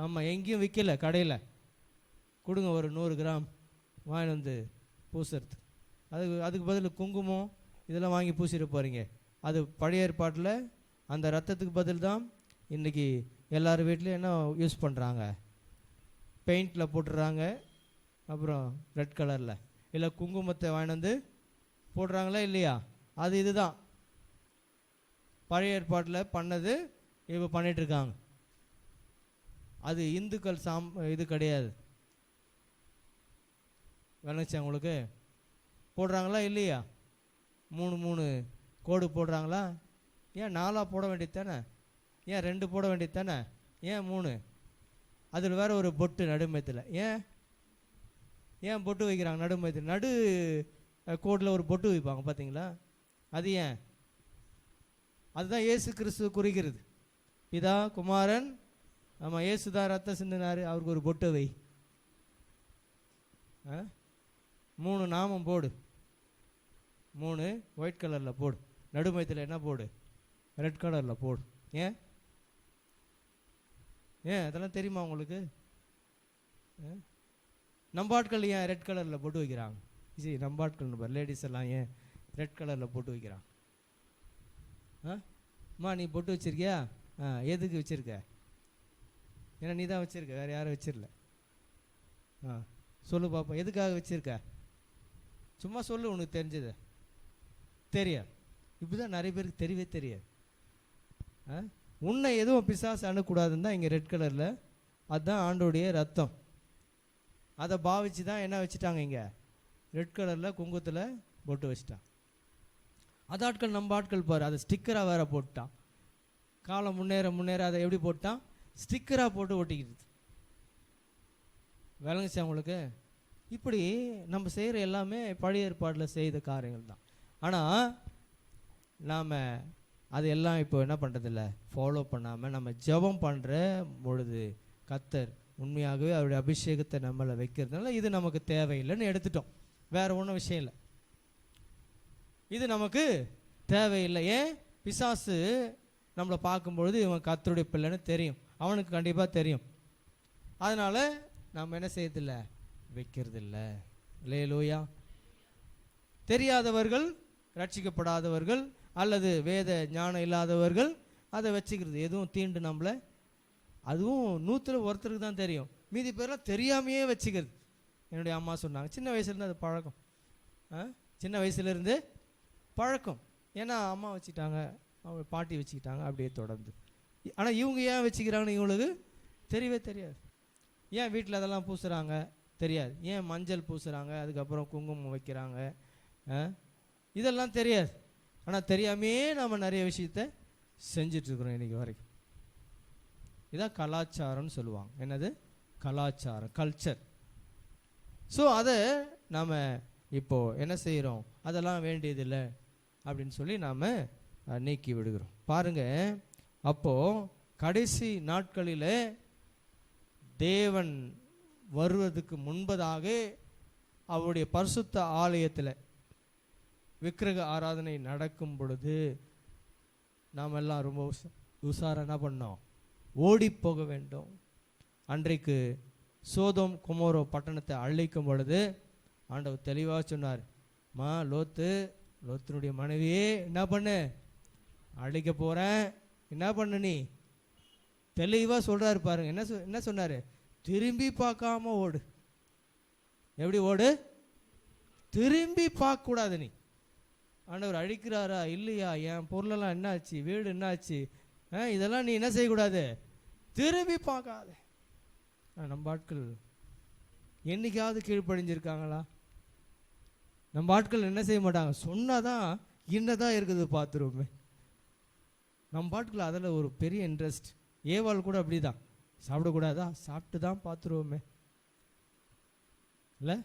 ஆமாம், எங்கேயும் விற்கல, கடையில் கொடுங்க, ஒரு 100 கிராம் வாங்கி வந்து பூசுறது. அதுக்கு பதில் குங்குமம் இதெல்லாம் வாங்கி பூசிட்டு போகிறீங்க. அது பழைய ஏற்பாட்டில் அந்த ரத்தத்துக்கு பதில் தான் இன்றைக்கி எல்லார் வீட்லேயும் என்ன யூஸ் பண்ணுறாங்க? பெயிண்டில் போட்டுடுறாங்க, அப்புறம் ரெட் கலரில் இல்லை குங்குமத்தை வாங்கி வந்து போடுறாங்களா இல்லையா? அது இதுதான் பழைய ஏற்பாட்டில் பண்ணது, இப்போ பண்ணிகிட்ருக்காங்க. அது இந்துக்கள் இது கிடையாது, விளங்குச்சா உங்களுக்கு? போடுறாங்களா இல்லையா? 3 கோடு போடுறாங்களா? ஏன் 4 போட வேண்டியது தானே? ஏன் 2 போட வேண்டியது தானே? ஏன் 3? அதில் வேற ஒரு பொட்டு நடுமயத்தில். ஏன் பொட்டு வைக்கிறாங்க நடுமயத்தில்? நடு கோடில் ஒரு பொட்டு வைப்பாங்க பார்த்தீங்களா? அது ஏன்? அதுதான் இயேசு கிறிஸ்துவ குறிக்கிறது. பிதா குமாரன், ஆமாம், இயேசு தான் ரத்தம் சிந்தினார், அவருக்கு ஒரு பொட்டு வை. 3 நாமம் போடு, 3 ஒயிட் கலரில் போடு, நடுமயத்தில் என்ன போடு? ரெட் கலரில் போடு. ஏன் அதெல்லாம் தெரியுமா உங்களுக்கு? நம்பாட்கள் ஏன் ரெட் கலரில் போட்டு வைக்கிறாங்க? சரி, நம்பாட்கள் லேடிஸ் எல்லாம் ஏன் ரெட் கலரில் போட்டு வைக்கிறாங்க? அம்மா நீ பொட்டு வச்சிருக்கியா? எதுக்கு வச்சிருக்க? ஏன்னா நீ தான் வச்சிருக்க, வேறு யாரும் வச்சிடல. சொல்லு பாப்போம், எதுக்காக வச்சிருக்க? சும்மா சொல்லு, உனக்கு தெரிஞ்சது. தெரியாது. இப்படிதான் நிறைய பேருக்கு தெரியவே தெரியாது. உன்னை எதுவும் பிசாசு அணுக்கூடாதுன்னு தான் இங்கே ரெட் கலரில், அதுதான் ஆண்டோடைய ரத்தம். அதை பாவிச்சு தான் என்ன வச்சுட்டாங்க, இங்கே ரெட் கலரில் குங்குமத்தில் போட்டு வச்சுட்டான். அது ஆட்கள், நம்ம ஆட்கள் பாரு, அதை ஸ்டிக்கராக வேற போட்டான். காலம் முன்னேற அதை எப்படி போட்டான்? ஸ்டிக்கராக போட்டு ஒட்டிக்கிட்டு. விளங்குச்சா உங்களுக்கு? இப்படி நம்ம செய்கிற எல்லாமே பழைய ஏற்பாட்டில் செய்த காரியங்கள் தான். ஆனால் நாம் அது எல்லாம் இப்போ என்ன பண்ணுறதில்ல, ஃபாலோ பண்ணாமல் நம்ம ஜெபம் பண்ணுற பொழுது கர்த்தர் உண்மையாகவே அவருடைய அபிஷேகத்தை நம்மளை வைக்கிறதுனால இது நமக்கு தேவையில்லைன்னு எடுத்துட்டோம். வேறு ஒன்றும் விஷயம் இல்லை, இது நமக்கு தேவையில்லை. ஏன்? பிசாசு நம்மளை பார்க்கும்பொழுது இவன் கர்த்தருடைய பிள்ளைன்னு தெரியும், அவனுக்கு கண்டிப்பாக தெரியும். அதனால் நம்ம என்ன செய்யறதில்ல, வைக்கிறதில்ல. அல்லேலூயா. தெரியாதவர்கள், ரட்சிக்கப்படாதவர்கள் அல்லது வேத ஞானம் இல்லாதவர்கள் அதை வச்சுக்கிறது. எதுவும் தீண்டு நம்மளை, அதுவும் 100ல் ஒருத்தருக்கு தான் தெரியும், மீதி பேரெலாம் தெரியாமையே வச்சுக்கிறது. என்னுடைய அம்மா சொன்னாங்க, சின்ன வயசுலேருந்து அது பழக்கம். சின்ன வயசுலேருந்து பழக்கம். ஏன்னா அம்மா வச்சுக்கிட்டாங்க, அவங்க பாட்டி வச்சுக்கிட்டாங்க, அப்படியே தொடர்ந்து. ஆனால் இவங்க ஏன் வச்சுக்கிறாங்கன்னு இவங்களுக்கு தெரியவே தெரியாது. ஏன் வீட்டில் அதெல்லாம் பூசுகிறாங்க தெரியாது. ஏன் மஞ்சள் பூசுகிறாங்க, அதுக்கப்புறம் குங்குமம் வைக்கிறாங்க, இதெல்லாம் தெரியாது. ஆனால் தெரியாமே நாம் நிறைய விஷயத்த செஞ்சிட்ருக்குறோம் இன்றைக்கி வரைக்கும். இதான் கலாச்சாரம்னு சொல்லுவாங்க. என்னது? கலாச்சாரம், கல்ச்சர். ஸோ அதை நாம் இப்போது என்ன செய்கிறோம், அதெல்லாம் வேண்டியதில்லை அப்படின்னு சொல்லி நாம் நீக்கி விடுகிறோம். பாருங்கள், அப்போது கடைசி நாட்களில் தேவன் வருவதுக்கு முன்பதாக அவருடைய பரிசுத்த ஆலயத்தில் விக்கிரக ஆராதனை நடக்கும் பொழுது நாம் எல்லாம் ரொம்ப உஷாராக என்ன பண்ணோம், ஓடி போக வேண்டும். அன்றைக்கு சோதோம் கொமோரோ பட்டணத்தை அழிக்கும் பொழுது ஆண்டவர் தெளிவாக சொன்னார், லோத்தினுடைய மனைவியே என்ன பண்ணு, அழிக்க போகிறேன், என்ன பண்ணு நீ, தெளிவாக சொல்கிறாரு பாருங்க. என்ன சொன்னார்? திரும்பி பார்க்காம ஓடு. எப்படி ஓடு? திரும்பி பார்க்கக்கூடாது. நீ ஆண்டவர் அழிக்கிறாரா இல்லையா, என் பொருளெல்லாம் என்னாச்சு, வீடு என்னாச்சு, இதெல்லாம் நீ என்ன செய்யக்கூடாது, திரும்பி பார்க்காத. நம்ம ஆட்கள் என்னைக்காவது கீழ்ப்படிஞ்சிருக்காங்களா? நம்ம ஆட்கள் என்ன செய்ய மாட்டாங்க, சொன்னாதான் என்னதான் இருக்குது பார்த்துருவோமே. நம்ம ஆட்கள் அதில் ஒரு பெரிய இன்ட்ரெஸ்ட். ஏவாள் கூட அப்படி தான், சாப்பிடக்கூடாதா, சாப்பிட்டு தான் பார்த்துருவோமே, இல்லை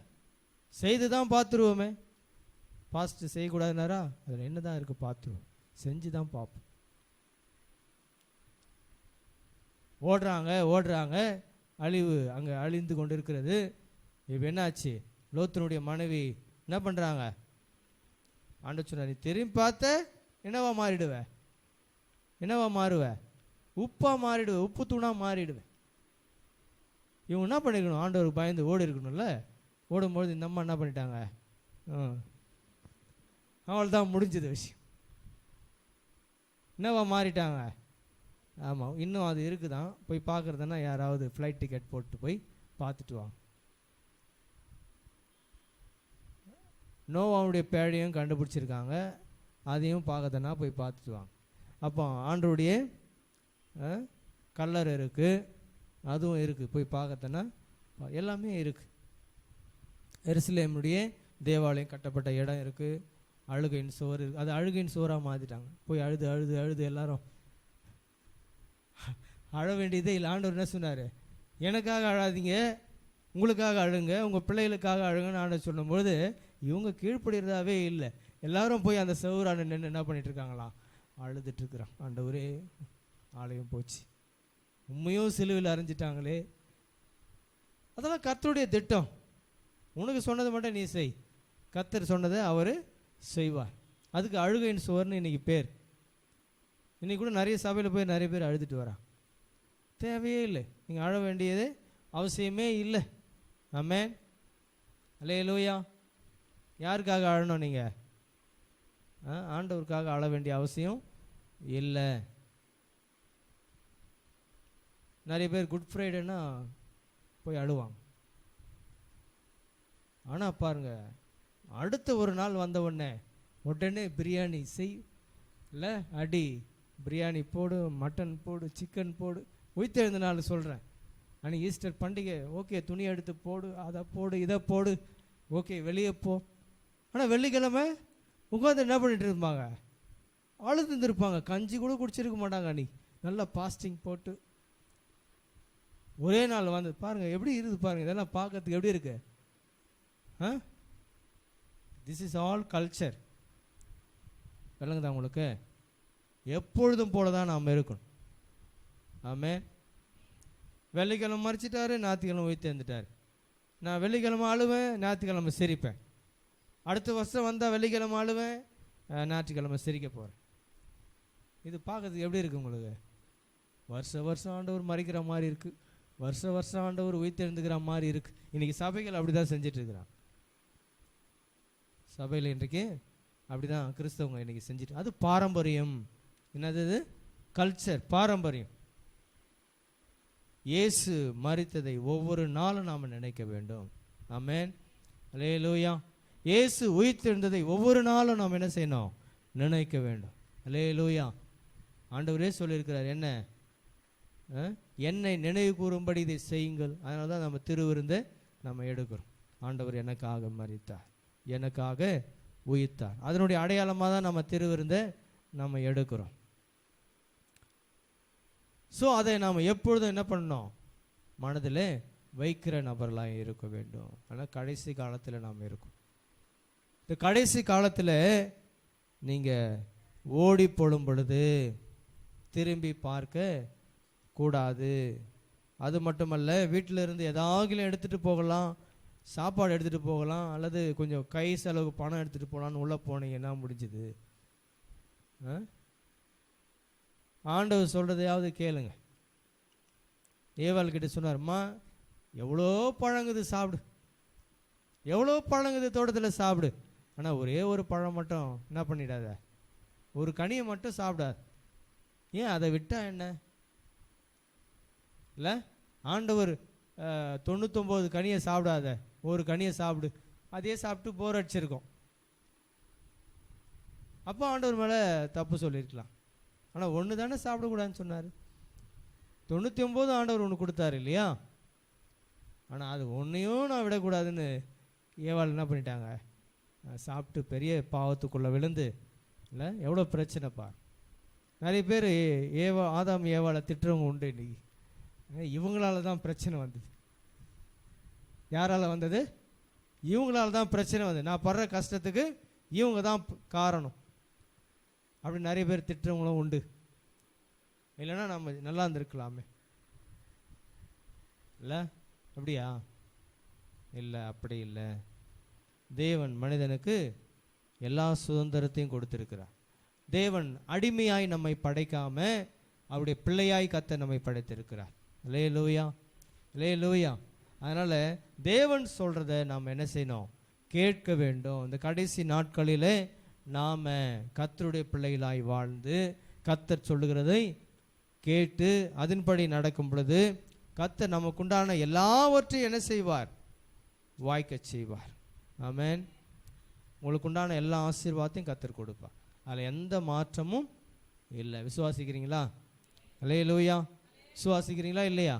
செய்து தான் பார்த்துருவோமே. ஃபாஸ்ட்டு செய்யக்கூடாதுனாரா, அதில் என்ன தான் இருக்குது பார்த்துருவோம், செஞ்சு தான் பார்ப்போம். ஓடுறாங்க, அழிவு அங்கே அழிந்து கொண்டு இருக்கிறது. இப்போ என்னாச்சு, லோத்தினுடைய மனைவி என்ன பண்ணுறாங்க, ஆண்டவர் சொன்னார், நீ திரும்பி பார்த்த என்னவா மாறுவ, உப்பாக மாறிடுவேன், உப்பு தூணாக மாறிடுவேன். இவங்க என்ன பண்ணிருக்கணும், ஆண்டவருக்கு பயந்து ஓடி இருக்கணும்ல. ஓடும்பொழுது இந்த அம்மா என்ன பண்ணிட்டாங்க, அவள் தான் முடிஞ்சது விஷயம். என்னவா மாறிட்டாங்க. ஆமாம், இன்னும் அது இருக்குதான், போய் பார்க்குறதுன்னா யாராவது ஃப்ளைட் டிக்கெட் போட்டு போய் பார்த்துட்டு வாங்க. நோவாவுடைய பேழையும் கண்டுபிடிச்சிருக்காங்க, அதையும் பார்க்கறதுனா போய் பார்த்துட்டு வாங்க. அப்போ ஆண்டவருடைய கல்லறை இருக்குது, அதுவும் இருக்குது, போய் பார்க்கறதுனா எல்லாமே இருக்குது. எருசலேமுடைய தேவாலயம் கட்டப்பட்ட இடம் இருக்குது, அழுகையின் சுவர் இருக்குது. அது அழுகையின் சுவராக மாற்றிட்டாங்க. போய் அழுது அழுது அழுது எல்லாரும் அழ வேண்டியதே இல்லை. ஆண்டவர் என்ன சொன்னார்? எனக்காக அழாதீங்க, உங்களுக்காக அழுங்க, உங்கள் பிள்ளைகளுக்காக அழுங்கன்னு ஆண்டவர் சொல்லும்போது இவங்க கீழ்ப்படுகிறதாவே இல்லை. எல்லாரும் போய் அந்த செவரான நின்று என்ன பண்ணிட்டு இருக்காங்களாம்? அழுதுட்டுருக்குறான். ஆண்டவரே ஆலயம் போச்சு, உண்மையும் சிலுவையில் அரைஞ்சிட்டாங்களே. அதெல்லாம் கர்த்தருடைய திட்டம். உனக்கு சொன்னது மட்டும் நீ செய், கர்த்தர் சொன்னதை அவர் செய்வார். அதுக்கு அழுகையின் சுவர்னு இன்றைக்கி பேர். இன்றைக்கி கூட நிறைய சபையில் போய் நிறைய பேர் அழுதுட்டு வரான். தேவையே இல்லை, நீங்கள் அழ வேண்டியது அவசியமே இல்லை. ஆமென், அல்லேலூயா. யாருக்காக அழணும்? நீங்கள் ஆண்டவருக்காக அழ வேண்டிய அவசியம் இல்லை. நிறைய பேர் குட் ஃப்ரைடேன்னா போய் அழுவாங்க. ஆனால் பாருங்க, அடுத்த ஒரு நாள் வந்த உடனே பிரியாணி செய், இல்லை அடி, பிரியாணி போடு, மட்டன் போடு, சிக்கன் போடு. உயிர்த்தெழுந்த நாள் சொல்கிறேன். அன்றைக்கி ஈஸ்டர் பண்டிகை, ஓகே துணி எடுத்து போடு, அதை போடு, இதை போடு, ஓகே வெளியே போ. ஆனால் வெள்ளிக்கிழமை உட்காந்து என்ன பண்ணிட்டு இருப்பாங்க? அழுதுருப்பாங்க. கஞ்சி கூட குடிச்சிருக்க மாட்டாங்க. அன்றைக்கி நல்லா பாஸ்டிங் போட்டு ஒரே நாள் வந்து பாருங்கள் எப்படி இருக்குது பாருங்கள். இதெல்லாம் பார்க்கறதுக்கு எப்படி இருக்கு? This is all culture. விளங்குதா உங்களுக்கு? எப்பொழுதும் போல தான் நாம் இருக்கணும். ஆமென். வெள்ளிக்கிழமை மறைச்சிட்டாரு, ஞாயிற்றுக்கிழமை உயிர் தேர்ந்துட்டார். நான் வெள்ளிக்கிழமை அழுவேன், ஞாயிற்றுக்கிழமை சிரிப்பேன். அடுத்த வருஷம் வந்தால் வெள்ளிக்கிழமை அழுவேன், ஞாயிற்றுக்கிழமை சிரிக்க போகிறேன். இது பார்க்கறதுக்கு எப்படி இருக்குது உங்களுக்கு? வருஷம் ஆண்டவர் மறிக்கிற மாதிரி இருக்குது, வருஷம் ஆண்டவர் உயிர் தெரிந்துக்கிற மாதிரி இருக்குது. இன்றைக்கி சபைகள் அப்படி தான் செஞ்சிட்ருக்கிறான். சபையில் இன்றைக்கு அப்படி தான் கிறிஸ்தவங்க இன்றைக்கி செஞ்சுட்டு. அது பாரம்பரியம். என்னது? கல்ச்சர், பாரம்பரியம். இயேசு மரித்ததை ஒவ்வொரு நாளும் நாம் நினைக்க வேண்டும். ஆமென், அல்லேலூயா. இயேசு உயிர்த்தெழுந்ததை ஒவ்வொரு நாளும் நாம் என்ன செய்யணும்? நினைக்க வேண்டும். அல்லேலூயா. ஆண்டவரே சொல்லியிருக்கிறார், என்ன? என்னை நினைவு கூறும்படி இதை செய்யுங்கள். அதனால தான் நம்ம திருவிருந்தை நம்ம எடுக்கிறோம். ஆண்டவர் எனக்காக மரித்தார், எனக்காக உயிர்த்தார். அதனுடைய அடையாளமாக தான் நம்ம திருவிருந்தை நம்ம எடுக்கிறோம். ஸோ அதை நாம் எப்பொழுதும் என்ன பண்ணணும்? மனதில் வைக்கிற நபர்களாக இருக்க வேண்டும். ஆனால் கடைசி காலத்தில் நாம் இருக்கோம். இந்த கடைசி காலத்தில் நீங்கள் ஓடி போடும் பொழுது திரும்பி பார்க்க கூடாது. அது மட்டுமல்ல, வீட்டில் இருந்து ஏதாகிலும் எடுத்துகிட்டு போகலாம், சாப்பாடு எடுத்துகிட்டு போகலாம், அல்லது கொஞ்சம் கை செலவுக்கு பணம் எடுத்துகிட்டு போகலான்னு உள்ளே போனீங்கன்னா முடிஞ்சுது. ஆண்டவர் சொல்கிறதையாவது கேளுங்க. ஏவாள்கிட்ட சொன்னார்மா, எவ்வளோ பழங்குது சாப்பிடு, எவ்வளோ பழங்குது தோட்டத்தில் சாப்பிடு, ஆனால் ஒரே ஒரு பழம் மட்டும் என்ன பண்ணிடாத, ஒரு கனியை மட்டும் சாப்பிடாது. ஏன் அதை விட்டா என்ன? இல்லை, ஆண்டவர் 99 கனியை சாப்பிடாத, ஒரு கனியை சாப்பிடு, அதே சாப்பிட்டு போர் அடிச்சிருக்கோம். அப்போ ஆண்டவர் மேலே தப்பு சொல்லியிருக்கலாம். ஆனால் ஒன்று தானே சாப்பிடக்கூடாதுன்னு சொன்னார். 99 ஆண்டவர் ஒன்று கொடுத்தாரு இல்லையா? ஆனால் அது ஒன்றையும் நான் விடக்கூடாதுன்னு ஏவாள் என்ன பண்ணிட்டாங்க? சாப்பிட்டு பெரிய பாவத்துக்குள்ளே விழுந்து, இல்லை எவ்வளோ பிரச்சனைப்பா. நிறைய பேர் ஆதாம் ஏவாளை திட்டுறவங்க உண்டு இன்னைக்கு. இவங்களால தான் பிரச்சனை வந்தது. யாரால் வந்தது? இவங்களால தான் பிரச்சனை வந்தது. நான் படுற கஷ்டத்துக்கு இவங்க தான் காரணம் அப்படி நிறைய பேர் திட்டுறவங்களும் உண்டு. இல்லைன்னா நம்ம நல்லா இருந்திருக்கலாமே. இல்லை அப்படியா? இல்லை, அப்படி இல்லை. தேவன் மனிதனுக்கு எல்லா சுதந்திரத்தையும் கொடுத்திருக்கிறார். தேவன் அடிமையாய் நம்மை படைக்காம அவருடைய பிள்ளையாய் கத்த நம்மை படைத்திருக்கிறார். அல்லேலூயா, அல்லேலூயா. அதனால் தேவன் சொல்கிறத நாம் என்ன செய்யணும்? கேட்க வேண்டும். இந்த கடைசி நாட்களிலே நாம் கர்த்தருடைய பிள்ளைகளாய் வாழ்ந்து கர்த்தர் சொல்லுகிறதை கேட்டு அதன்படி நடக்கும் பொழுது கர்த்தர் நமக்குண்டான எல்லாவற்றையும் என்ன செய்வார்? வாய்க்க செய்வார். ஆமென். உங்களுக்கு உண்டான எல்லா ஆசீர்வாதத்தையும் கர்த்தர் கொடுப்பார். அதில் எந்த மாற்றமும் இல்லை. விசுவாசிக்கிறீங்களா? அல்லேலூயா. விசுவாசிக்கிறீங்களா இல்லையா?